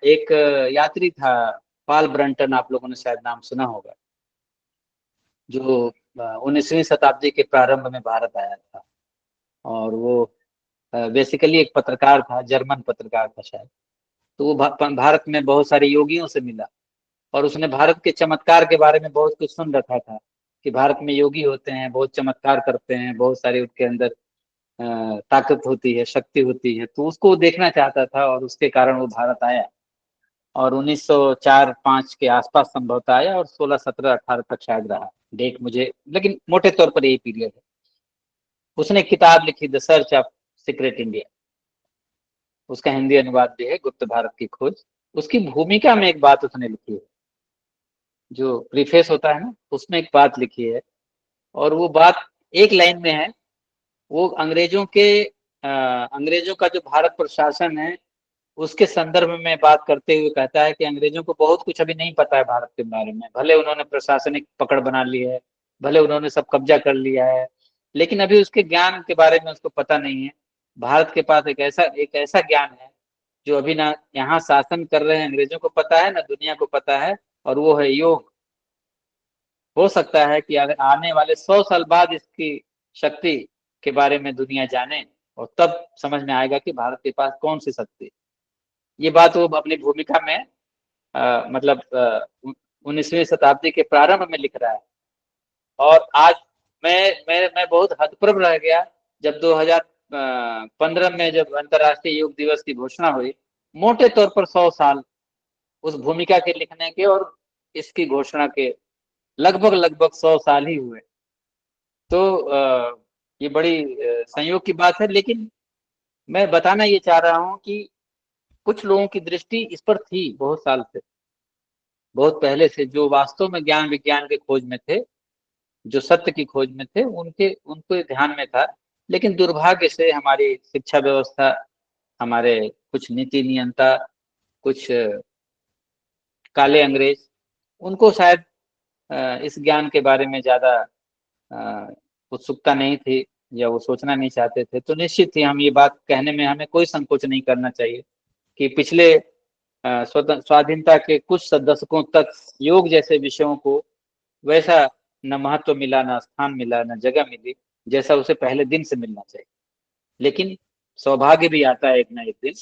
एक यात्री था, पॉल ब्रंटन, आप लोगों ने शायद नाम सुना होगा, जो 19वीं शताब्दी के प्रारंभ में भारत आया था। और वो बेसिकली एक पत्रकार था, जर्मन पत्रकार था शायद। तो वो भारत में बहुत सारे योगियों से मिला और उसने भारत के चमत्कार के बारे में बहुत कुछ सुन रखा था कि भारत में योगी होते हैं, बहुत चमत्कार करते हैं, बहुत सारे उनके अंदर ताकत होती है, शक्ति होती है। तो उसको देखना चाहता था और उसके कारण वो भारत आया और 1904-05 के आसपास संभवतः आया और 16, 17, 18 तक शायद रहा। डेट मुझे, लेकिन मोटे तौर पर यही पीरियड है। उसने एक किताब लिखी, the search of secret India. उसका हिंदी अनुवाद भी है, गुप्त भारत की खोज। उसकी भूमिका में एक बात उसने लिखी है, जो प्रीफेस होता है ना, उसमें एक बात लिखी है और वो बात एक लाइन में है। वो अंग्रेजों का जो भारत पर शासन है उसके संदर्भ में बात करते हुए कहता है कि अंग्रेजों को बहुत कुछ अभी नहीं पता है भारत के बारे में। भले उन्होंने प्रशासनिक पकड़ बना ली है, भले उन्होंने सब कब्जा कर लिया है, लेकिन अभी उसके ज्ञान के बारे में उसको पता नहीं है। भारत के पास एक ऐसा ज्ञान है जो अभी ना यहाँ शासन कर रहे हैं अंग्रेजों को पता है, ना दुनिया को पता है, और वो है योग। हो सकता है कि अगर आने वाले 100 साल बाद इसकी शक्ति के बारे में दुनिया जाने और तब समझ में आएगा कि भारत के पास कौन सी शक्ति है। ये बात वो अपनी भूमिका में मतलब 19वीं शताब्दी के प्रारंभ में लिख रहा है। और आज मैं बहुत हतप्रभ रह गया जब 2015 में जब अंतर्राष्ट्रीय योग दिवस की घोषणा हुई। मोटे तौर पर 100 साल उस भूमिका के लिखने के और इसकी घोषणा के लगभग लगभग 100 साल ही हुए। तो ये बड़ी संयोग की बात है। लेकिन मैं बताना ये चाह रहा हूँ कि कुछ लोगों की दृष्टि इस पर थी बहुत साल से, बहुत पहले से, जो वास्तव में ज्ञान विज्ञान के खोज में थे, जो सत्य की खोज में थे, उनको ध्यान में था। लेकिन दुर्भाग्य से हमारी शिक्षा व्यवस्था, हमारे कुछ नीति नियंता, कुछ काले अंग्रेज, उनको शायद इस ज्ञान के बारे में ज्यादा उत्सुकता नहीं थी या वो सोचना नहीं चाहते थे। तो निश्चित ही हम ये बात कहने में हमें कोई संकोच नहीं करना चाहिए कि पिछले स्वाधीनता के कुछ दशकों तक योग जैसे विषयों को वैसा न महत्व मिला, न स्थान मिला, न जगह मिली जैसा उसे पहले दिन से मिलना चाहिए। लेकिन सौभाग्य भी आता है एक ना एक दिन।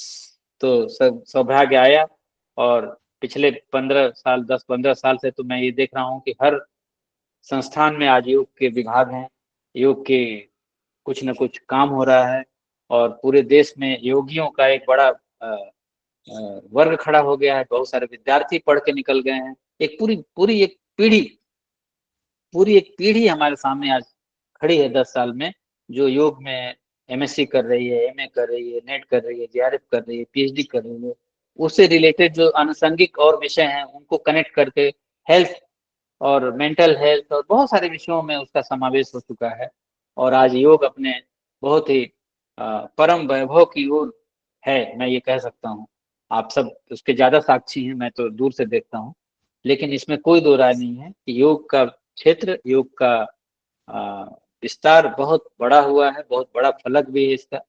तो सौभाग्य आया और पिछले 15 साल, 10-15 साल से तो मैं ये देख रहा हूँ कि हर संस्थान में आज योग के विभाग हैं, योग के कुछ न कुछ काम हो रहा है और पूरे देश में योगियों का एक बड़ा वर्ग खड़ा हो गया है। बहुत सारे विद्यार्थी पढ़ के निकल गए हैं। एक पूरी एक पीढ़ी हमारे सामने आज खड़ी है 10 साल में, जो योग में एमएससी कर रही है, एमए कर रही है, नेट कर रही है, जेआरएफ कर रही है, पीएचडी कर रही है। उससे रिलेटेड जो आनुषंगिक और विषय हैं उनको कनेक्ट करके हेल्थ और मेंटल हेल्थ और बहुत सारे विषयों में उसका समावेश हो चुका है। और आज योग अपने बहुत ही परम वैभव की ओर है, मैं ये कह सकता हूँ। आप सब उसके ज्यादा साक्षी हैं, मैं तो दूर से देखता हूँ। लेकिन इसमें कोई दो राय नहीं है कि योग का क्षेत्र, योग का विस्तार बहुत बड़ा हुआ है, बहुत बड़ा फलक भी है इसका।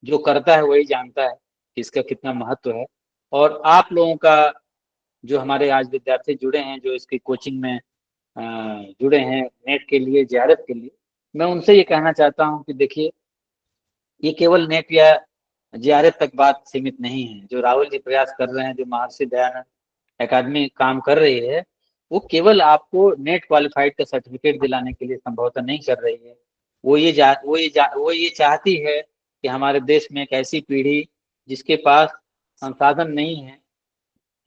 जो करता है वही जानता है कि इसका कितना महत्व है। और आप लोगों का, जो हमारे आज विद्यार्थी जुड़े हैं, जो इसकी कोचिंग में जुड़े हैं नेट के लिए, जेआरएफ के लिए, मैं उनसे ये कहना चाहता हूँ कि देखिए, ये केवल नेट या जीआरएफ तक बात सीमित नहीं है। जो राहुल जी प्रयास कर रहे हैं, जो महर्षि दयानंद एकेडमी काम कर रही है, वो केवल आपको नेट क्वालिफाइड का सर्टिफिकेट दिलाने के लिए संभवतः नहीं कर रही है। वो ये चाहती है कि हमारे देश में एक ऐसी पीढ़ी जिसके पास संसाधन नहीं है,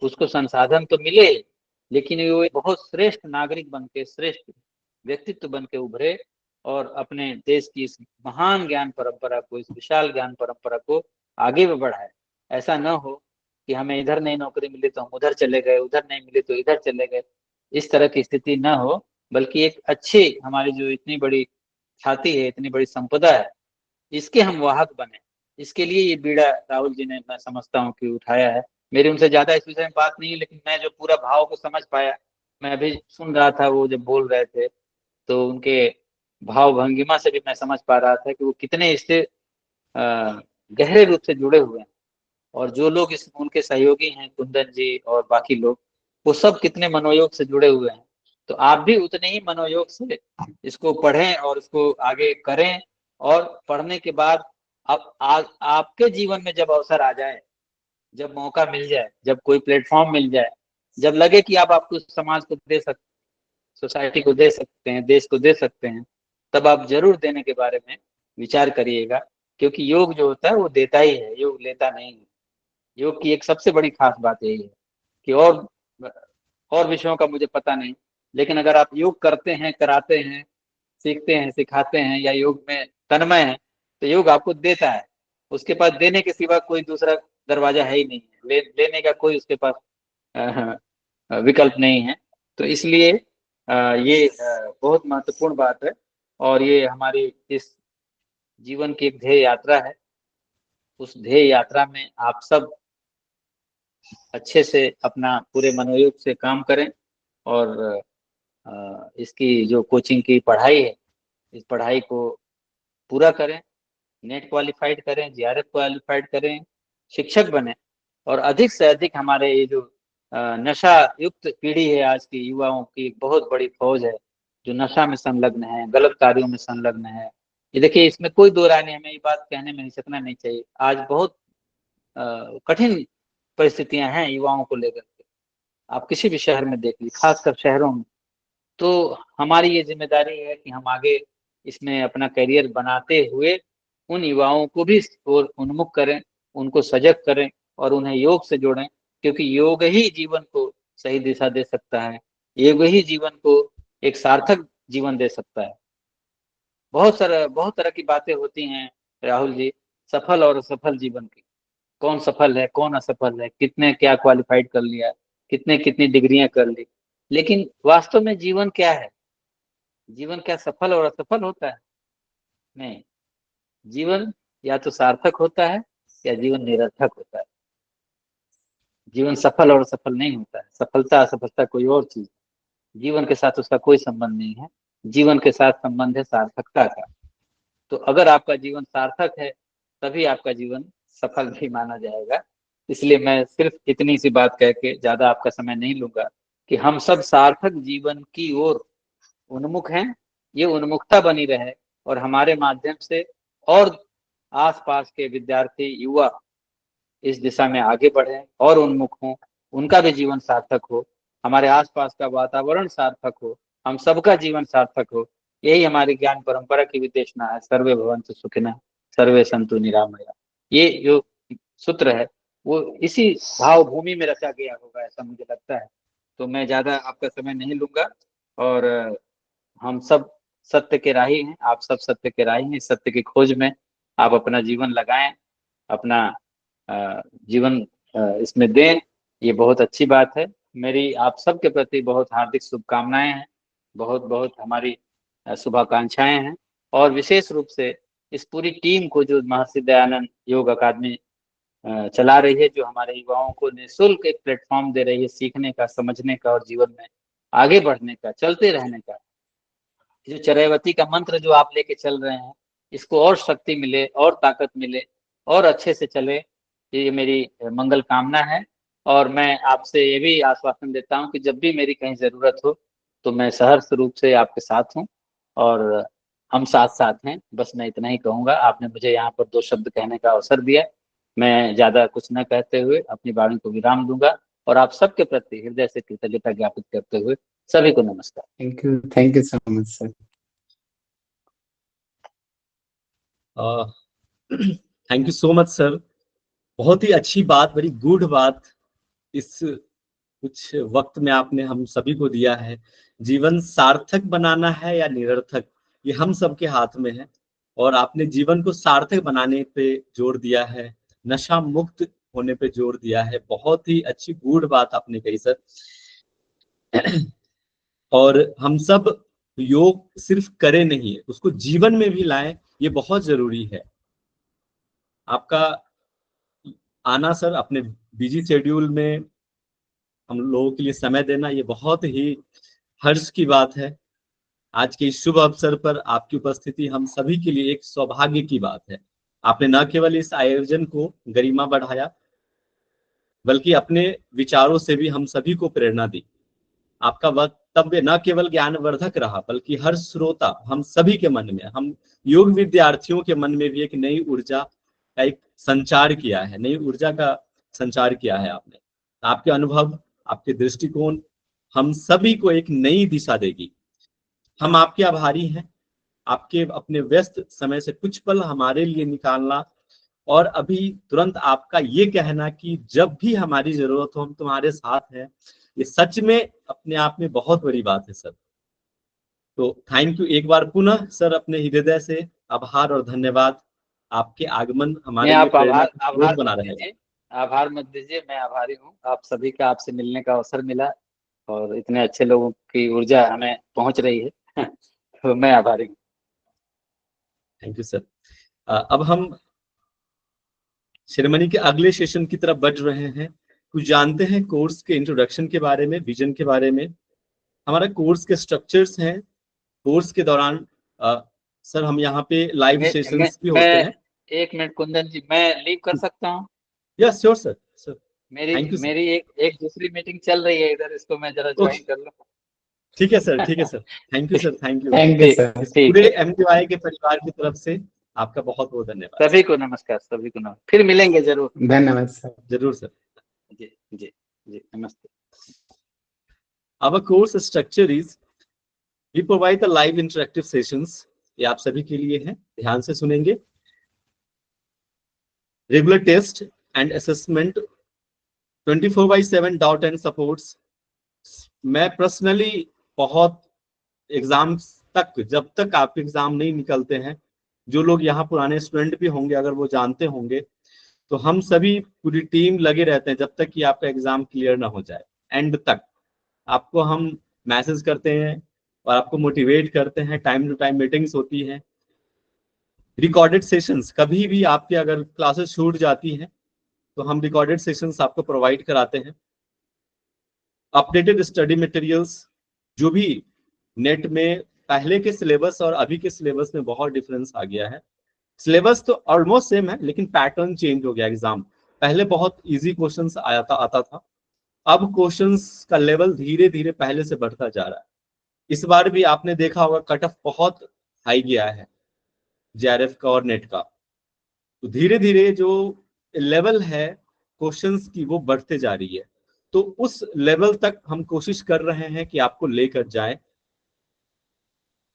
उसको संसाधन तो मिले, लेकिन वो एक बहुत श्रेष्ठ नागरिक बन के, श्रेष्ठ व्यक्तित्व बन के उभरे और अपने देश की इस महान ज्ञान परंपरा को, इस विशाल ज्ञान परंपरा को आगे भी बढ़ाए। ऐसा न हो कि हमें इधर नहीं नौकरी मिली तो हम उधर चले गए, उधर नहीं मिली तो इधर चले गए, इस तरह की स्थिति न हो, बल्कि एक अच्छे, हमारी जो इतनी बड़ी ख्याति है, इतनी बड़ी संपदा है, इसके हम वाहक बने। इसके लिए ये बीड़ा राहुल जी ने, मैं समझता हूँ कि उठाया है। मेरी उनसे ज्यादा इस विषय में बात नहीं है, लेकिन मैं जो पूरा भाव को समझ पाया, मैं अभी सुन रहा था वो जब बोल रहे थे, तो उनके भाव भंगिमा से भी मैं समझ पा रहा था कि वो कितने इससे गहरे रूप से जुड़े हुए हैं। और जो लोग इस उनके सहयोगी हैं, कुंदन जी और बाकी लोग, वो सब कितने मनोयोग से जुड़े हुए हैं। तो आप भी उतने ही मनोयोग से इसको पढ़ें और इसको आगे करें। और पढ़ने के बाद आपके जीवन में जब अवसर आ जाए, जब मौका मिल जाए, जब कोई प्लेटफॉर्म मिल जाए, जब लगे कि आपको समाज को दे सकते, सोसाइटी को दे सकते हैं, देश को दे सकते हैं, तब आप जरूर देने के बारे में विचार करिएगा। क्योंकि योग जो होता है वो देता ही है, योग लेता नहीं है। योग की एक सबसे बड़ी खास बात यही है कि और विषयों का मुझे पता नहीं, लेकिन अगर आप योग करते हैं, कराते हैं, सीखते हैं, सिखाते हैं, या योग में तन्मय है, तो योग आपको देता है। उसके पास देने के सिवा कोई दूसरा दरवाजा है ही नहीं है, लेने का कोई उसके पास विकल्प नहीं है। तो इसलिए ये बहुत महत्वपूर्ण बात है। और ये हमारी इस जीवन की एक ध्येय यात्रा है। उस ध्येय यात्रा में आप सब अच्छे से अपना पूरे मनोयोग से काम करें और इसकी जो कोचिंग की पढ़ाई है, इस पढ़ाई को पूरा करें, नेट क्वालिफाइड करें, जीआरएफ क्वालिफाइड करें, शिक्षक बने। और अधिक से अधिक हमारे ये जो नशा युक्त पीढ़ी है, आज की युवाओं की एक बहुत बड़ी फौज है जो नशा में संलग्न है, गलत कार्यों में संलग्न है। ये देखिए, इसमें कोई दो राय नहीं, हमें ये बात कहने में हिचकना नहीं चाहिए। आज बहुत कठिन परिस्थितियां हैं युवाओं को लेकर के। आप किसी भी शहर में देख लीजिए, खासकर शहरों में। तो हमारी ये जिम्मेदारी है कि हम आगे इसमें अपना करियर बनाते हुए उन युवाओं को भी और उन्मुख करें, उनको सजग करें और उन्हें योग से जोड़ें। क्योंकि योग ही जीवन को सही दिशा दे सकता है, योग ही जीवन को एक सार्थक जीवन दे सकता है। बहुत तरह की बातें होती हैं राहुल जी, सफल और असफल जीवन की। कौन सफल है, कौन असफल है, कितने क्या क्वालिफाइड कर लिया, कितने कितनी डिग्रियां कर ली, लेकिन वास्तव में जीवन क्या है? जीवन क्या सफल और असफल होता है? नहीं, जीवन या तो सार्थक होता है या जीवन निरर्थक होता है। जीवन सफल और असफल नहीं होता है। सफलता असफलता कोई और चीज, जीवन के साथ उसका कोई संबंध नहीं है। जीवन के साथ संबंध है सार्थकता का। तो अगर आपका जीवन सार्थक है, तभी आपका जीवन सफल भी माना जाएगा। इसलिए मैं सिर्फ इतनी सी बात कह के ज्यादा आपका समय नहीं लूंगा कि हम सब सार्थक जीवन की ओर उन्मुख हैं। ये उन्मुखता बनी रहे और हमारे माध्यम से और आसपास के विद्यार्थी, युवा इस दिशा में आगे बढ़े और उन्मुख हों, उनका भी जीवन सार्थक हो, हमारे आसपास का वातावरण सार्थक हो, हम सबका जीवन सार्थक हो। यही हमारी ज्ञान परंपरा की विदेशना है। सर्वे भवन्तु सुखिनः, सर्वे सन्तु निरामया। ये जो सूत्र है वो इसी भाव भूमि में रचा गया होगा, ऐसा मुझे लगता है। तो मैं ज्यादा आपका समय नहीं लूंगा। और हम सब सत्य के राही हैं, आप सब सत्य के राही हैं। सत्य की खोज में आप अपना जीवन लगाएं, अपना जीवन इसमें दें। ये बहुत अच्छी बात है। मेरी आप सबके प्रति बहुत हार्दिक शुभकामनाएं हैं, बहुत बहुत हमारी शुभाकांक्षाएं हैं। और विशेष रूप से इस पूरी टीम को जो महर्षि दयानंद योग अकादमी चला रही है, जो हमारे युवाओं को निःशुल्क एक प्लेटफॉर्म दे रही है सीखने का, समझने का और जीवन में आगे बढ़ने का, चलते रहने का। जो चरैवती का मंत्र जो आप लेके चल रहे हैं, इसको और शक्ति मिले और ताकत मिले और अच्छे से चले, ये मेरी मंगल कामना है। और मैं आपसे ये भी आश्वासन देता हूँ कि जब भी मेरी कहीं जरूरत हो तो मैं सहर्ष रूप से आपके साथ हूँ और हम साथ साथ हैं। बस मैं इतना ही कहूंगा। आपने मुझे यहाँ पर दो शब्द कहने का अवसर दिया, मैं ज्यादा कुछ न कहते हुए अपनी वाणी को विराम दूंगा और आप सबके प्रति हृदय से कृतज्ञता ज्ञापित करते हुए सभी को नमस्कार। Thank you so much, sir. Thank you so much sir, बहुत ही अच्छी बात, बड़ी गूढ़ बात इस कुछ वक्त में आपने हम सभी को दिया है। जीवन सार्थक बनाना है या निरर्थक, ये हम सबके हाथ में है, और आपने जीवन को सार्थक बनाने पे जोर दिया है, नशा मुक्त होने पे जोर दिया है। बहुत ही अच्छी गूढ़ बात आपने कही सर। और हम सब योग सिर्फ करें नहीं, उसको जीवन में भी लाएं, ये बहुत जरूरी है। आपका आना सर, अपने बिजी शेड्यूल में हम लोगों के लिए समय देना, ये बहुत ही हर्ष की बात है। आज के इस शुभ अवसर पर आपकी उपस्थिति हम सभी के लिए एक सौभाग्य की बात है। आपने न केवल इस आयोजन को गरिमा बढ़ाया, बल्कि अपने विचारों से भी हम सभी को प्रेरणा दी। आपका वक्तव्य न केवल ज्ञानवर्धक रहा, बल्कि हर श्रोता, हम सभी के मन में, हम योग विद्यार्थियों के मन में भी एक नई ऊर्जा का एक संचार किया है, नई ऊर्जा का संचार किया है आपने। आपके अनुभव, आपके दृष्टिकोण हम सभी को एक नई दिशा देगी। हम आपके आभारी हैं। आपके अपने व्यस्त समय से कुछ पल हमारे लिए निकालना, और अभी तुरंत आपका ये कहना कि जब भी हमारी जरूरत हो हम तुम्हारे साथ हैं, ये सच में अपने आप में बहुत बड़ी बात है सर। तो थैंक यू एक बार पुनः सर, अपने हृदय से आभार और धन्यवाद। आपके आगमन हमारे लिए आप प्रेरणा आभार का स्रोत आभार बना मत रहेगा। दीजिए, आभार मत दीजिए, मैं आभारी हूँ। आप सभी का, आपसे मिलने का अवसर मिला और इतने अच्छे लोगों की ऊर्जा हमें पहुंच रही है। तो मैं आभारी हूँ। Thank you sir. अब हम सेरेमनी के अगले सेशन की तरफ बढ़ रहे हैं। कुछ जानते हैं कोर्स के इंट्रोडक्शन के बारे में, विजन के बारे में। हमारा कोर्स के स्ट्रक्चर्स हैं। कोर्स के दौरान सर हम यहाँ पे लाइव सेशंस भी होते हैं। एक मिनट कुंदन जी, मैं लीव कर सकता हूँ? Yes sure sir. Sir thank you sir. मेरी एक दूसरी मीटिंग चल रही है इधर, इसको मैं जरा ज्वाइन कर लूँ। ठीक है सर, ठीक है sir. Thank you sir, thank you. Thank you, sir. इस ठीक पूरे है। एमटीवाई के परिवार की तरफ से आपका बहुत बहुत धन्यवाद। सभी को नमस्कार, सभी को नमस्कार, फिर मिलेंगे जरूर। धन्यवाद, sir. जरूर सर। जी जी जी, नमस्ते। Our course structure is we provide the live interactive sessions. ये आप सभी के लिए है, ध्यान से सुनेंगे। Regular test and assessment 24/7 dot and supports. मैं पर्सनली बहुत एग्जाम्स तक, जब तक आप एग्जाम नहीं निकलते हैं, जो लोग यहाँ पुराने स्टूडेंट भी होंगे अगर वो जानते होंगे, तो हम सभी पूरी टीम लगे रहते हैं जब तक कि आपका एग्जाम क्लियर ना हो जाए। एंड तक आपको हम मैसेज करते हैं और आपको मोटिवेट करते हैं। टाइम टू टाइम मीटिंग्स होती हैं। रिकॉर्डेड सेशंस, कभी भी आपके अगर क्लासेस छूट जाती हैं तो हम रिकॉर्डेड सेशंस आपको प्रोवाइड कराते हैं। अपडेटेड स्टडी मटेरियल्स, जो भी नेट में पहले के सिलेबस और अभी के सिलेबस में बहुत डिफरेंस आ गया है। सिलेबस तो ऑलमोस्ट सेम है, लेकिन पैटर्न चेंज हो गया। एग्जाम पहले बहुत इजी क्वेश्चंस आता था, अब क्वेश्चंस का लेवल धीरे धीरे पहले से बढ़ता जा रहा है। इस बार भी आपने देखा होगा कट ऑफ बहुत हाई गया है जेआरएफ का और नेट का। तो धीरे धीरे जो लेवल है क्वेश्चंस की वो बढ़ते जा रही है। तो उस लेवल तक हम कोशिश कर रहे हैं कि आपको लेकर जाए।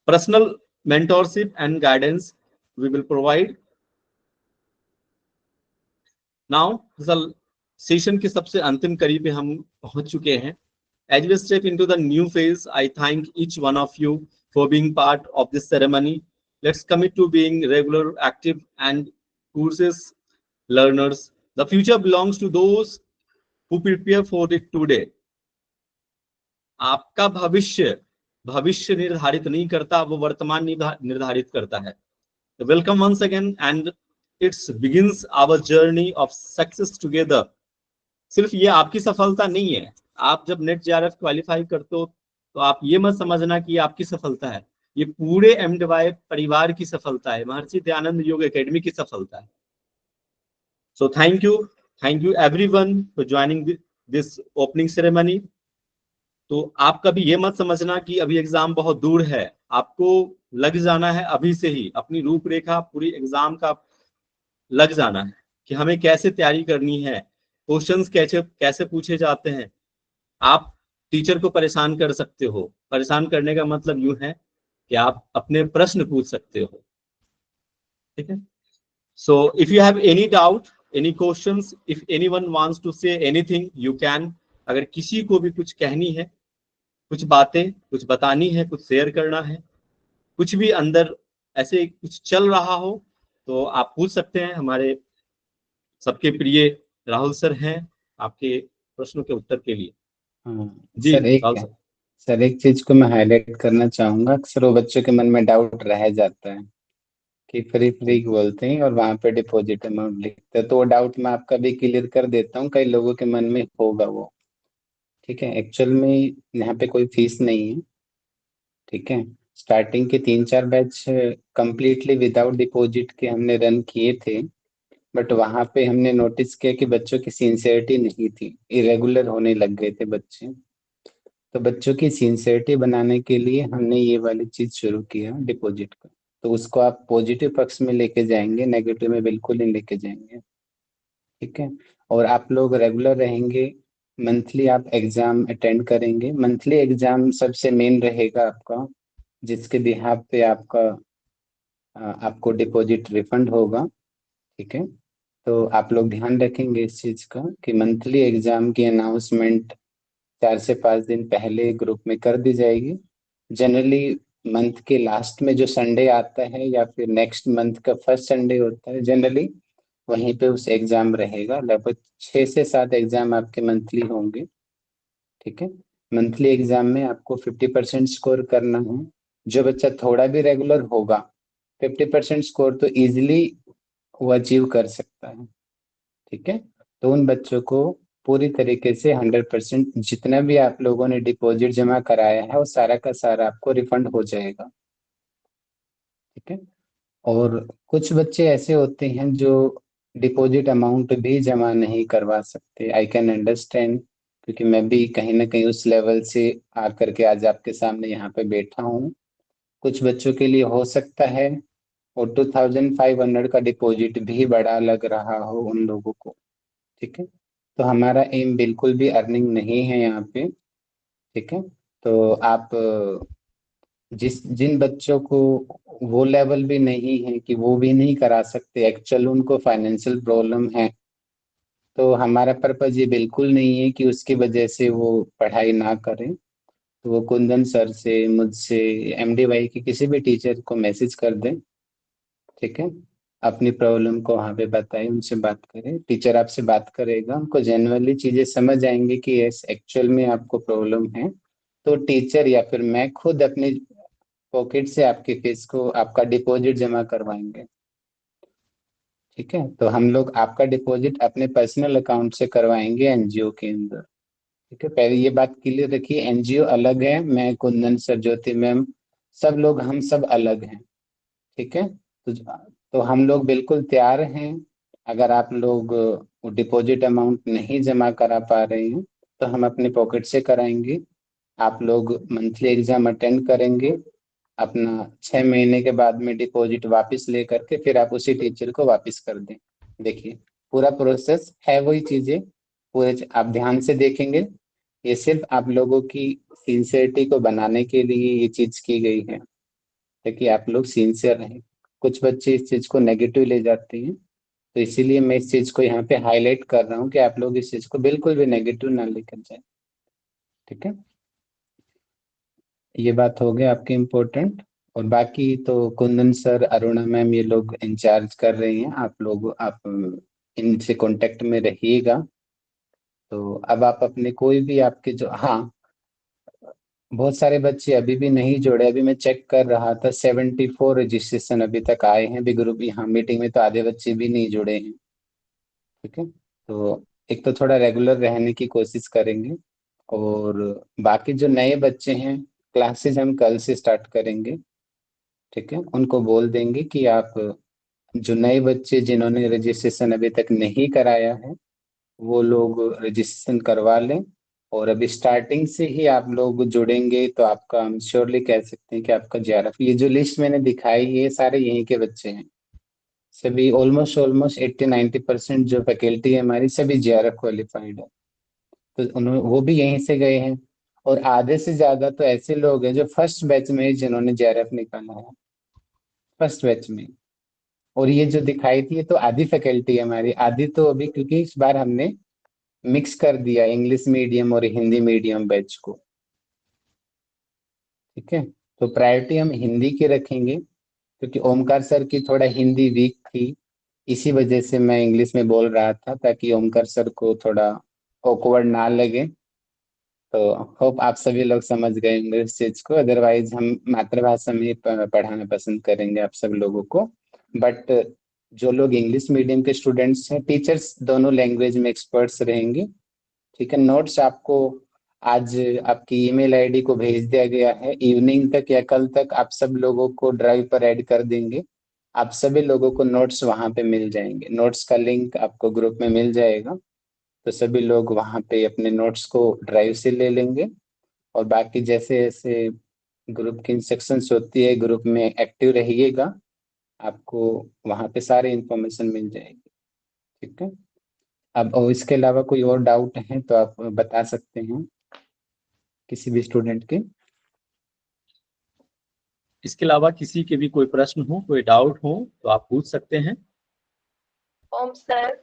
Personal mentorship and guidance we will provide. Now session के सबसे अंतिम करीब पे हम पहुंच चुके हैं। As we step into the new phase, I thank each one of you for being part of this ceremony. Let's commit to being regular, active, and courses learners. The future belongs to those who prepare for it today. आपका भविष्य निर्धारित नहीं करता, वो वर्तमान निर्धारित करता है। Welcome once again, and it begins our journey of success together. सिर्फ ये आपकी सफलता नहीं है। आप जब नेट जेआरएफ क्वालिफाई करते हो तो आप ये मत समझना कि ये आपकी सफलता है, ये पूरे एमडीवाई परिवार की सफलता है, महर्षि दयानंद योग एकेडमी की सफलता है। So thank you everyone for joining this opening ceremony. तो आप कभी ये मत समझना कि अभी एग्जाम बहुत दूर है। आपको लग जाना है अभी से ही, अपनी रूपरेखा पूरी एग्जाम का लग जाना है कि हमें कैसे तैयारी करनी है, क्वेश्चंस कैसे कैसे पूछे जाते हैं। आप टीचर को परेशान कर सकते हो, परेशान करने का मतलब यूं है कि आप अपने प्रश्न पूछ सकते हो, ठीक है। So if you have any doubt, any questions, if anyone wants to say anything you can. अगर किसी को भी कुछ कहनी है, कुछ बातें कुछ बतानी है, कुछ शेयर करना है, कुछ भी अंदर ऐसे कुछ चल रहा हो, तो आप पूछ सकते हैं। हमारे सबके प्रिय राहुल सर हैं आपके प्रश्नों के उत्तर के लिए। हाँ जी सर, राहुल सर। सर एक चीज को मैं हाईलाइट करना चाहूंगा। अक्सर वो बच्चों के मन में डाउट रह जाता है कि फ्री फ्री बोलते हैं और वहां पे डिपॉजिट अमाउंट लिखते हैं, तो वो डाउट मैं आपका भी क्लियर कर देता हूँ। कई लोगों के मन में होगा वो, ठीक है। एक्चुअल में यहाँ पे कोई फीस नहीं है, ठीक है। स्टार्टिंग के 3-4 बैच कंप्लीटली विदाउट डिपॉजिट के हमने रन किए थे, बट वहां पे हमने नोटिस किया कि बच्चों की सिंसियरिटी नहीं थी, इरेगुलर होने लग गए थे बच्चे। तो बच्चों की सिंसियरिटी बनाने के लिए हमने ये वाली चीज शुरू किया डिपॉजिट का। तो उसको आप पॉजिटिव पक्ष में लेके जाएंगे, नेगेटिव में बिल्कुल नहीं लेके जाएंगे, ठीक है। और आप लोग रेगुलर रहेंगे, मंथली आप एग्जाम अटेंड करेंगे। मंथली एग्जाम सबसे मेन रहेगा आपका, जिसके बिहाफ पे आपको डिपॉजिट रिफंड होगा, ठीक है। तो आप लोग ध्यान रखेंगे इस चीज का कि मंथली एग्जाम की अनाउंसमेंट 4 से 5 दिन पहले ग्रुप में कर दी जाएगी। जनरली मंथ के लास्ट में जो संडे आता है या फिर नेक्स्ट मंथ का फर्स्ट संडे होता है, जनरली वहीं पे उस एग्जाम रहेगा। लगभग 6 से 7 एग्जाम आपके मंथली होंगे, ठीक है। मंथली एग्जाम में आपको 50% स्कोर करना है। जो बच्चा थोड़ा भी रेगुलर होगा, 50% स्कोर तो इजिली वो अचीव कर सकता है, ठीक है। तो उन बच्चों को पूरी तरीके से 100% जितना भी आप लोगों ने डिपॉजिट जमा कराया है वो सारा का सारा आपको रिफंड हो जाएगा, ठीक है। और कुछ बच्चे ऐसे होते हैं जो डिपॉजिट अमाउंट भी जमा नहीं करवा सकते। आई कैन अंडरस्टैंड, क्योंकि मैं भी कहीं ना कहीं उस लेवल से आकर के आज आपके सामने यहाँ पे बैठा हूँ। कुछ बच्चों के लिए हो सकता है और 2500 का डिपॉजिट भी बड़ा लग रहा हो उन लोगों को, ठीक है। तो हमारा एम बिल्कुल भी अर्निंग नहीं है यहाँ पे, ठीक है। तो आप जिन बच्चों को वो लेवल भी नहीं है कि वो भी नहीं करा सकते, एक्चुअल उनको फाइनेंशियल प्रॉब्लम है, तो हमारा पर्पज ये बिल्कुल नहीं है कि उसकी वजह से वो पढ़ाई ना करें। तो वो कुंदन सर से, मुझसे, एमडी की किसी भी टीचर को मैसेज कर दें, ठीक है। अपनी प्रॉब्लम को वहाँ पे बताएं, उनसे बात करें, टीचर आपसे बात करेगा, उनको जेन्युइनली चीजें समझ आएंगे कि यस एक्चुअल में आपको प्रॉब्लम है। तो टीचर या फिर मैं खुद अपनी पॉकेट से आपकी फीस को, आपका डिपॉजिट जमा करवाएंगे, ठीक है। तो हम लोग आपका डिपॉजिट अपने पर्सनल अकाउंट से करवाएंगे एनजीओ के अंदर, ठीक है। पहले ये बात क्लियर रखिए, एनजीओ अलग है, मैं, कुंदन सर, ज्योति मैम, सब लोग हम सब अलग हैं, ठीक है। तो हम लोग बिल्कुल तैयार हैं। अगर आप लोग डिपॉजिट अमाउंट नहीं जमा करा पा रहे हैं तो हम अपने पॉकेट से कराएंगे। आप लोग मंथली एग्जाम अटेंड करेंगे, अपना 6 महीने के बाद में डिपॉजिट वापस ले करके फिर आप उसी टीचर को वापस कर दें। देखिए पूरा प्रोसेस है वही चीजें, पूरे आप ध्यान से देखेंगे। ये सिर्फ आप लोगों की सिंसियरिटी को बनाने के लिए ये चीज की गई है, ताकि आप लोग सिंसियर रहें। कुछ बच्चे इस चीज को नेगेटिव ले जाते हैं, तो इसीलिए मैं इस चीज को यहाँ पे हाईलाइट कर रहा हूँ कि आप लोग इस चीज को बिल्कुल भी नेगेटिव ना लेकर जाए, ठीक है। ये बात हो गया आपकी इम्पोर्टेंट। और बाकी तो कुंदन सर, अरुणा मैम, ये लोग इंचार्ज कर रहे हैं। आप इनसे कांटेक्ट में रहिएगा। तो अब आप अपने कोई भी आपके जो, हाँ, बहुत सारे बच्चे अभी भी नहीं जुड़े। अभी मैं चेक कर रहा था 74 रजिस्ट्रेशन अभी तक आए हैं भी ग्रुप। यहाँ मीटिंग में तो आधे बच्चे भी नहीं जुड़े हैं, ठीक है। तो एक तो थोड़ा रेगुलर रहने की कोशिश करेंगे। और बाकी जो नए बच्चे हैं, क्लासेस हम कल से स्टार्ट करेंगे, ठीक है। उनको बोल देंगे कि आप, जो नए बच्चे जिन्होंने रजिस्ट्रेशन अभी तक नहीं कराया है वो लोग रजिस्ट्रेशन करवा लें। और अभी स्टार्टिंग से ही आप लोग जुड़ेंगे तो आपका, हम श्योरली कह सकते हैं कि आपका जेआरएफ, ये जो लिस्ट मैंने दिखाई है ये सारे यहीं के बच्चे हैं, सभी ऑलमोस्ट 80-90% जो फैकल्टी है हमारी सभी JRF क्वालिफाइड है। तो उन्होंने वो भी यहीं से गए हैं, और आधे से ज्यादा तो ऐसे लोग हैं जो फर्स्ट बैच में ही जिन्होंने JRF निकाला है, फर्स्ट बैच में। और ये जो दिखाई थी ये तो आधी फैकल्टी है हमारी, आधी तो अभी, क्योंकि इस बार हमने मिक्स कर दिया इंग्लिश मीडियम और हिंदी मीडियम बैच को। ठीक है, तो प्रायोरिटी हम हिंदी की रखेंगे, क्योंकि ओमकार सर की थोड़ा हिंदी वीक थी, इसी वजह से मैं इंग्लिश में बोल रहा था ताकि ओमकार सर को थोड़ा ऑकवर्ड ना लगे। तो होप आप सभी लोग समझ गए होंगे इस चीज को, अदरवाइज हम मातृभाषा में ही पढ़ाना पसंद करेंगे आप सब लोगों को। बट जो लोग इंग्लिश मीडियम के स्टूडेंट्स हैं, टीचर्स दोनों लैंग्वेज में एक्सपर्ट्स रहेंगे। ठीक है, नोट्स आपको आज आपकी ईमेल आईडी को भेज दिया गया है, इवनिंग तक या कल तक आप सब लोगों को ड्राइव पर ऐड कर देंगे। आप सभी लोगों को नोट्स वहां पे मिल जाएंगे, नोट्स का लिंक आपको ग्रुप में मिल जाएगा। तो सभी लोग वहां पे अपने नोट्स को ड्राइव से ले लेंगे, और बाकी जैसे जैसे ग्रुप की इंस्ट्रक्शंस होती है ग्रुप में एक्टिव रहिएगा, आपको वहां पे सारी इंफॉर्मेशन मिल जाएगी। ठीक है, अब और इसके अलावा कोई और डाउट है तो आप बता सकते हैं किसी भी स्टूडेंट के। इसके अलावा किसी के भी कोई प्रश्न हो, कोई डाउट हो तो आप पूछ सकते हैं। ओम सर।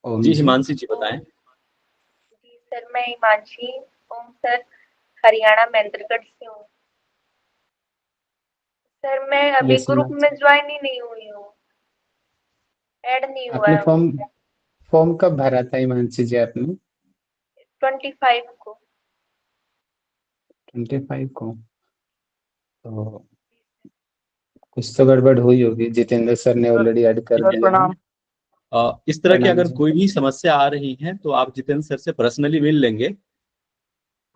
ओम जी जी, हिमांशी जी बताएं। जी सर, मैं हिमांशी। ओम सर, हरियाणा महेंद्रगढ़ से हूँ। सर मैं अभी यस ग्रुप मैम। में ज्वाइन ही नहीं हुई हूँ, ऐड नहीं हुआ आपने है फॉर्म मुझे। फॉर्म कब भरा था हिमांशी जी आपने? 25 को। 25 को? तो कुछ तो गड़बड़ हुई होगी, जितेंद्र सर ने ऑलरेडी ऐड कर सर दिया है। प्रणाम। इस तरह की प्रणाम अगर जी। कोई भी समस्या आ रही है तो आप जितेंद्र सर से पर्सनली मिल लेंगे।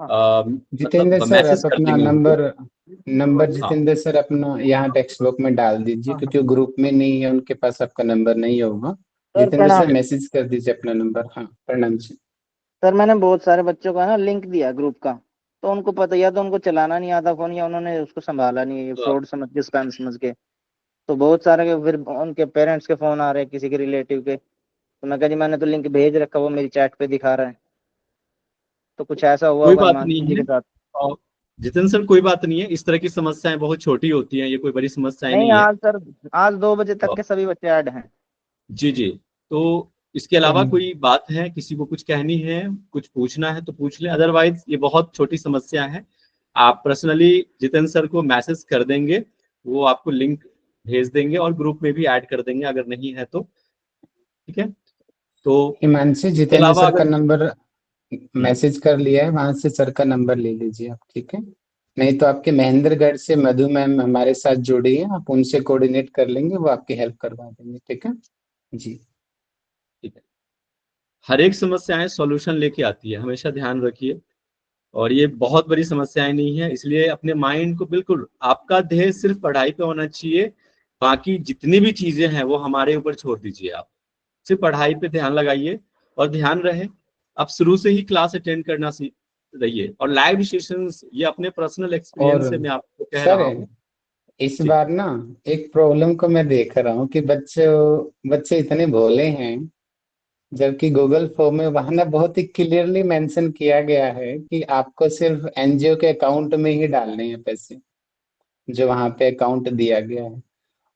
जितेंद्र मतलब सर मैसेज आप कर अपना देंगे उनको। नंबर हाँ जितेंद्र सर अपना यहाँ टेक्स्ट बुक में डाल दीजिए, क्योंकि वो ग्रुप में नहीं है, उनके पास आपका नंबर नहीं होगा। सर जितेंद्र प्रणाम। सर मैसेज कर दीजिए अपना नंबर। हाँ प्रणाम जी। सर मैंने बहुत सारे बच्चों का ना लिंक दिया ग्रुप का, तो उनको पता, या तो उनको चलाना नहीं आता फोन, या उन्होंने उसको संभाला नहीं है, तो फ्रॉड समझ के, स्पैम समझ के। तो बहुत सारे के फिर उनके पेरेंट्स के फोन आ रहे हैं, किसी के रिलेटिव के। तो मैं कहा जी मैंने तो लिंक भेज रखा, वो मेरी चैट पे दिखा रहा है। तो कुछ ऐसा हुआ कोई होगा बात हिमांशु नहीं जी है। के साथ। और जितेंद्र सर कोई बात नहीं है, इस तरह की समस्याएं बहुत छोटी होती हैं, ये कोई बड़ी समस्याएं नहीं नहीं है। आज सर, आज 2 बजे तक तो के सभी बच्चे ऐड हैं। जी जी, तो इसके अलावा कोई बात है, किसी को कुछ कहनी है, कुछ पूछना है तो पूछ लें, अदरवाइज ये बहुत छोटी समस्या है। आप पर्सनली जितेंद्र सर को मैसेज कर देंगे, वो आपको लिंक भेज देंगे और ग्रुप में भी ऐड कर देंगे अगर नहीं है तो। ठीक है, तो हिमांशी, इसके जितेंद्र अलावा सर का अगर नंबर मैसेज कर लिया है, वहां से सर का नंबर ले लीजिए आप। ठीक है, नहीं तो आपके महेंद्रगढ़ से मधु मैम हमारे साथ जुड़ी है, आप उनसे कोऑर्डिनेट कर लेंगे, वो आपकी हेल्प करवा देंगे। ठीक है जी। ठीक है, हर एक समस्याएं सॉल्यूशन लेके आती है, हमेशा ध्यान रखिए। और ये बहुत बड़ी समस्याएं नहीं है, इसलिए अपने माइंड को बिल्कुल, आपका ध्येय सिर्फ पढ़ाई पे होना चाहिए। बाकी जितनी भी चीजें हैं वो हमारे ऊपर छोड़ दीजिए, आप सिर्फ पढ़ाई पे ध्यान लगाइए। और ध्यान रहे, आप शुरू से ही क्लास अटेंड करना सीख रहिए, और लाइव सेशंस ये अपने पर्सनल और एक्सपीरियंस से मैं आपको कह सर रहा हूँ। इस जी, बार ना एक प्रॉब्लम को मैं देख रहा हूँ कि बच्चे बच्चे इतने भोले हैं, जबकि गूगल फॉर्म में वहां ना बहुत ही क्लियरली मेंशन किया गया है कि आपको सिर्फ NGO के अकाउंट में ही डालने हैं पैसे, जो वहां पे अकाउंट दिया गया है।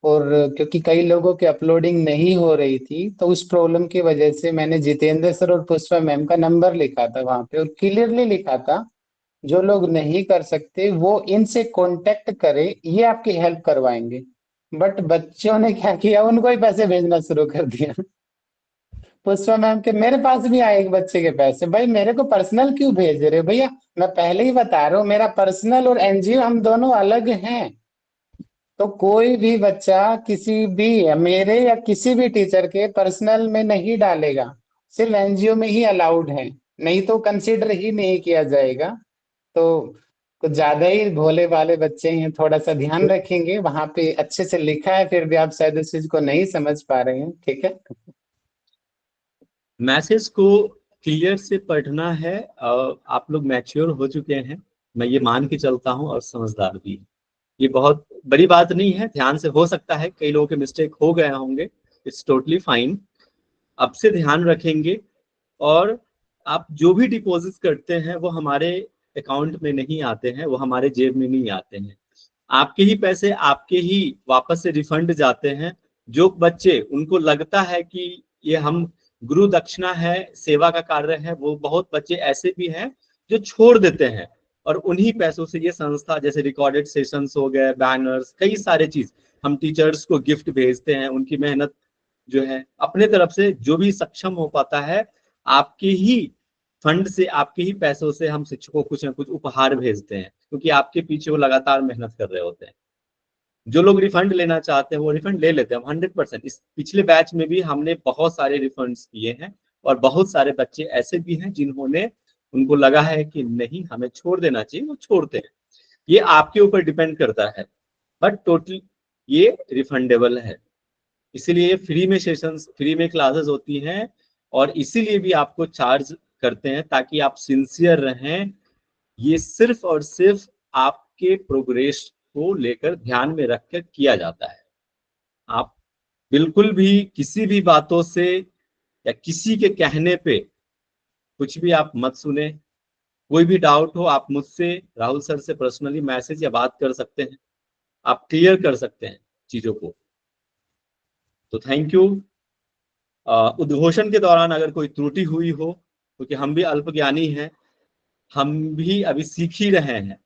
और क्योंकि कई लोगों की अपलोडिंग नहीं हो रही थी, तो उस प्रॉब्लम की वजह से मैंने जितेंद्र सर और पुष्पा मैम का नंबर लिखा था वहां पे, और क्लियरली लिखा था जो लोग नहीं कर सकते वो इनसे कांटेक्ट करे, ये आपकी हेल्प करवाएंगे। बट बच्चों ने क्या किया, उनको ही पैसे भेजना शुरू कर दिया। पुष्पा मैम के मेरे पास भी आए एक बच्चे के पैसे, भाई मेरे को पर्सनल क्यों भेज रहे हो भैया? मैं पहले ही बता रहा हूँ, मेरा पर्सनल और NGO हम दोनों अलग हैं। तो कोई भी बच्चा किसी भी मेरे या किसी भी टीचर के पर्सनल में नहीं डालेगा, सिर्फ NGO में ही अलाउड है, नहीं तो कंसिडर ही नहीं किया जाएगा। तो कुछ ज्यादा ही भोले भाले बच्चे हैं, थोड़ा सा ध्यान रखेंगे, वहां पे अच्छे से लिखा है, फिर भी आप शायद उस चीज को नहीं समझ पा रहे हैं। ठीक है, मैसेज को क्लियर से पढ़ना है। आप लोग मैच्योर हो चुके हैं, मैं ये मान के चलता हूँ, और समझदार भी। ये बहुत बड़ी बात नहीं है, ध्यान से हो सकता है कई लोगों के मिस्टेक हो गए होंगे, इट्स टोटली फाइन। अब से ध्यान रखेंगे, और आप जो भी डिपॉजिट करते हैं वो हमारे अकाउंट में नहीं आते हैं, वो हमारे जेब में नहीं आते हैं, आपके ही पैसे आपके ही वापस से रिफंड जाते हैं। जो बच्चे उनको लगता है कि ये हम गुरु दक्षिणा है, सेवा का कार्य है, वो बहुत बच्चे ऐसे भी हैं जो छोड़ देते हैं, और उन्हीं पैसों से ये संस्था, जैसे रिकॉर्डेड सेशंस हो गए, बैनर्स, कई सारे चीज, हम टीचर्स को गिफ्ट भेजते हैं, उनकी मेहनत जो है अपने तरफ से जो भी सक्षम हो पाता है, आपके ही फंड से, आपके ही पैसों से हम शिक्षकों को कुछ ना कुछ उपहार भेजते हैं, क्योंकि आपके पीछे वो लगातार मेहनत कर रहे होते हैं। जो लोग रिफंड लेना चाहते हैं वो रिफंड ले लेते हैं 100%। इस पिछले बैच में भी हमने बहुत सारे रिफंड्स किए हैं, और बहुत सारे बच्चे ऐसे भी हैं जिन्होंने, उनको लगा है कि नहीं हमें छोड़ देना चाहिए, वो छोड़ते हैं। ये आपके ऊपर डिपेंड करता है, बट टोटल ये रिफंडेबल है। इसीलिए ये फ्री में सेशंस, फ्री में क्लासेस होती हैं, और इसीलिए भी आपको चार्ज करते हैं, ताकि आप सिंसियर रहें। ये सिर्फ और सिर्फ आपके प्रोग्रेस को लेकर ध्यान में रखकर किया जाता है। आप बिल्कुल भी किसी भी बातों से या किसी के कहने पे कुछ भी आप मत सुने। कोई भी डाउट हो, आप मुझसे, राहुल सर से पर्सनली मैसेज या बात कर सकते हैं, आप क्लियर कर सकते हैं चीजों को। तो थैंक यू। उद्घोषण के दौरान अगर कोई त्रुटि हुई हो, क्योंकि हम भी अल्पज्ञानी हैं, हम भी अभी सीख ही रहे हैं,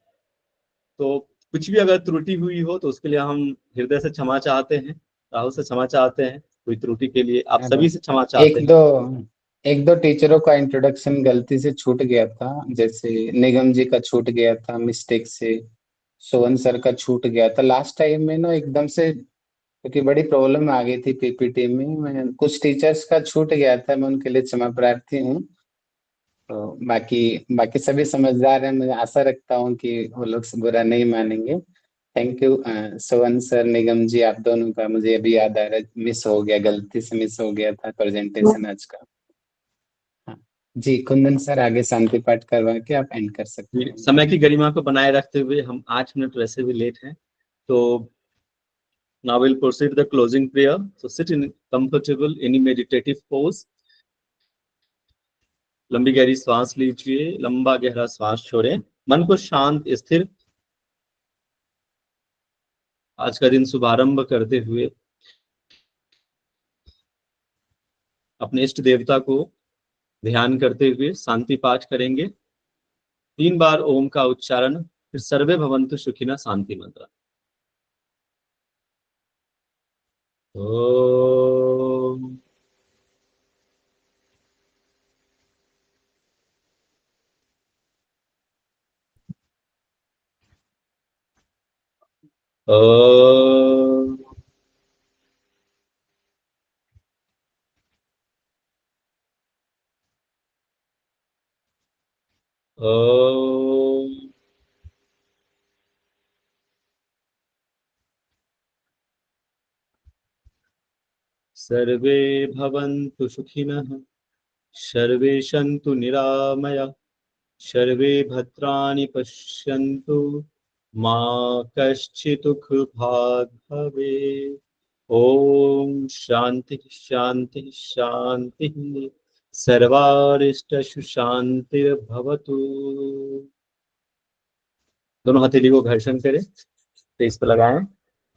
तो कुछ भी अगर त्रुटि हुई हो तो उसके लिए हम हृदय से क्षमा चाहते हैं, राहुल से क्षमा चाहते हैं, कोई त्रुटि के लिए आप हेलो। सभी से क्षमा चाहते एक हैं। दो एक दो टीचरों का इंट्रोडक्शन गलती से छूट गया था, जैसे निगम जी का छूट गया था मिस्टेक से, सोवन सर का छूट गया था लास्ट टाइम में ना एकदम से, क्योंकि बड़ी प्रॉब्लम आ गई थी पीपीटी में। मैं कुछ टीचर्स का छूट गया था, मैं उनके लिए क्षमा प्रार्थी हूँ। तो बाकी बाकी सभी समझदार हैं, मैं आशा रखता हूँ कि वो लोग बुरा नहीं मानेंगे। थैंक यू सोवन सर, निगम जी, आप दोनों का मुझे अभी याद आ रहा है, मिस हो गया, गलती से मिस हो गया था प्रेजेंटेशन आज का। हाँ जी, कुंदन सर आगे शांति पाठ करवा के आप एंड कर सकते हैं। समय की गरिमा को बनाए रखते हुए, हम 8 मिनट वैसे भी लेट हैं, तो now we'll proceed the closing prayer. So sit in comfortable any meditative pose. लंबी गहरी सांस लीजिए, लंबा गहरा सांस छोड़ें, मन को शांत स्थिर आज का दिन शुभारंभ करते हुए अपने इष्ट देवता को ध्यान करते हुए शांति पाठ करेंगे। 3 बार ओम का उच्चारण, फिर सर्वे भवन्तु सुखिनः शांति मंत्र। ओम ओम ओम सर्वे भवन्तु सुखिनः, सर्वे सन्तु निरामया, सर्वे भद्राणि पश्यन्तु, मा कश्चित् दुःखभाग् भवेत्। ओम शांति शांति शांति, सर्वारिष्टसु शांतिर्भवतु। दोनों हथेली को घर्षण करें, फेस पे लगाएं,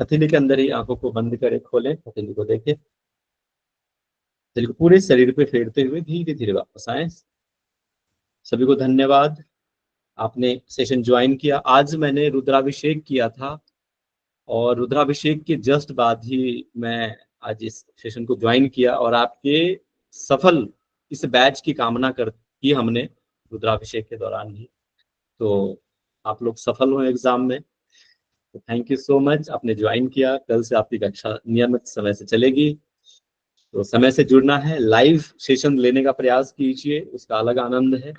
हथेली के अंदर ही आंखों को बंद करें, खोलें, हथेली को देखें, हथेली को पूरे शरीर पे फेरते हुए धीरे धीरे वापस आए। सभी को धन्यवाद, आपने सेशन ज्वाइन किया। आज मैंने रुद्राभिषेक किया था, और रुद्राभिषेक के जस्ट बाद ही मैं आज इस सेशन को ज्वाइन किया, और आपके सफल इस बैच की कामना कर की हमने रुद्राभिषेक के दौरान ही। तो आप लोग सफल हो एग्जाम में, तो थैंक यू सो मच, आपने ज्वाइन किया। कल से आपकी कक्षा नियमित समय से चलेगी, तो समय से जुड़ना है, लाइव सेशन लेने का प्रयास कीजिए, उसका अलग आनंद है।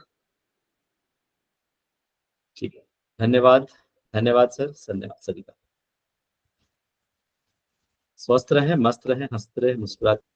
ठीक है, धन्यवाद। धन्यवाद सर, धन्यवाद सभी का। स्वस्थ रहें, मस्त रहें, हंसते रहें, मुस्कुराते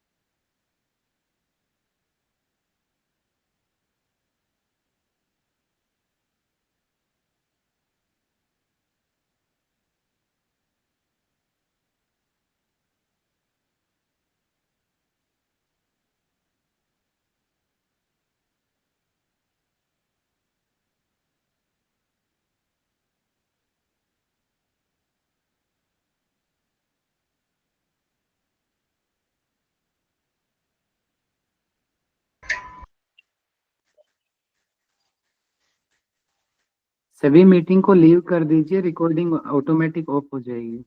सभी मीटिंग को लीव कर दीजिए, रिकॉर्डिंग ऑटोमेटिक ऑफ हो जाएगी।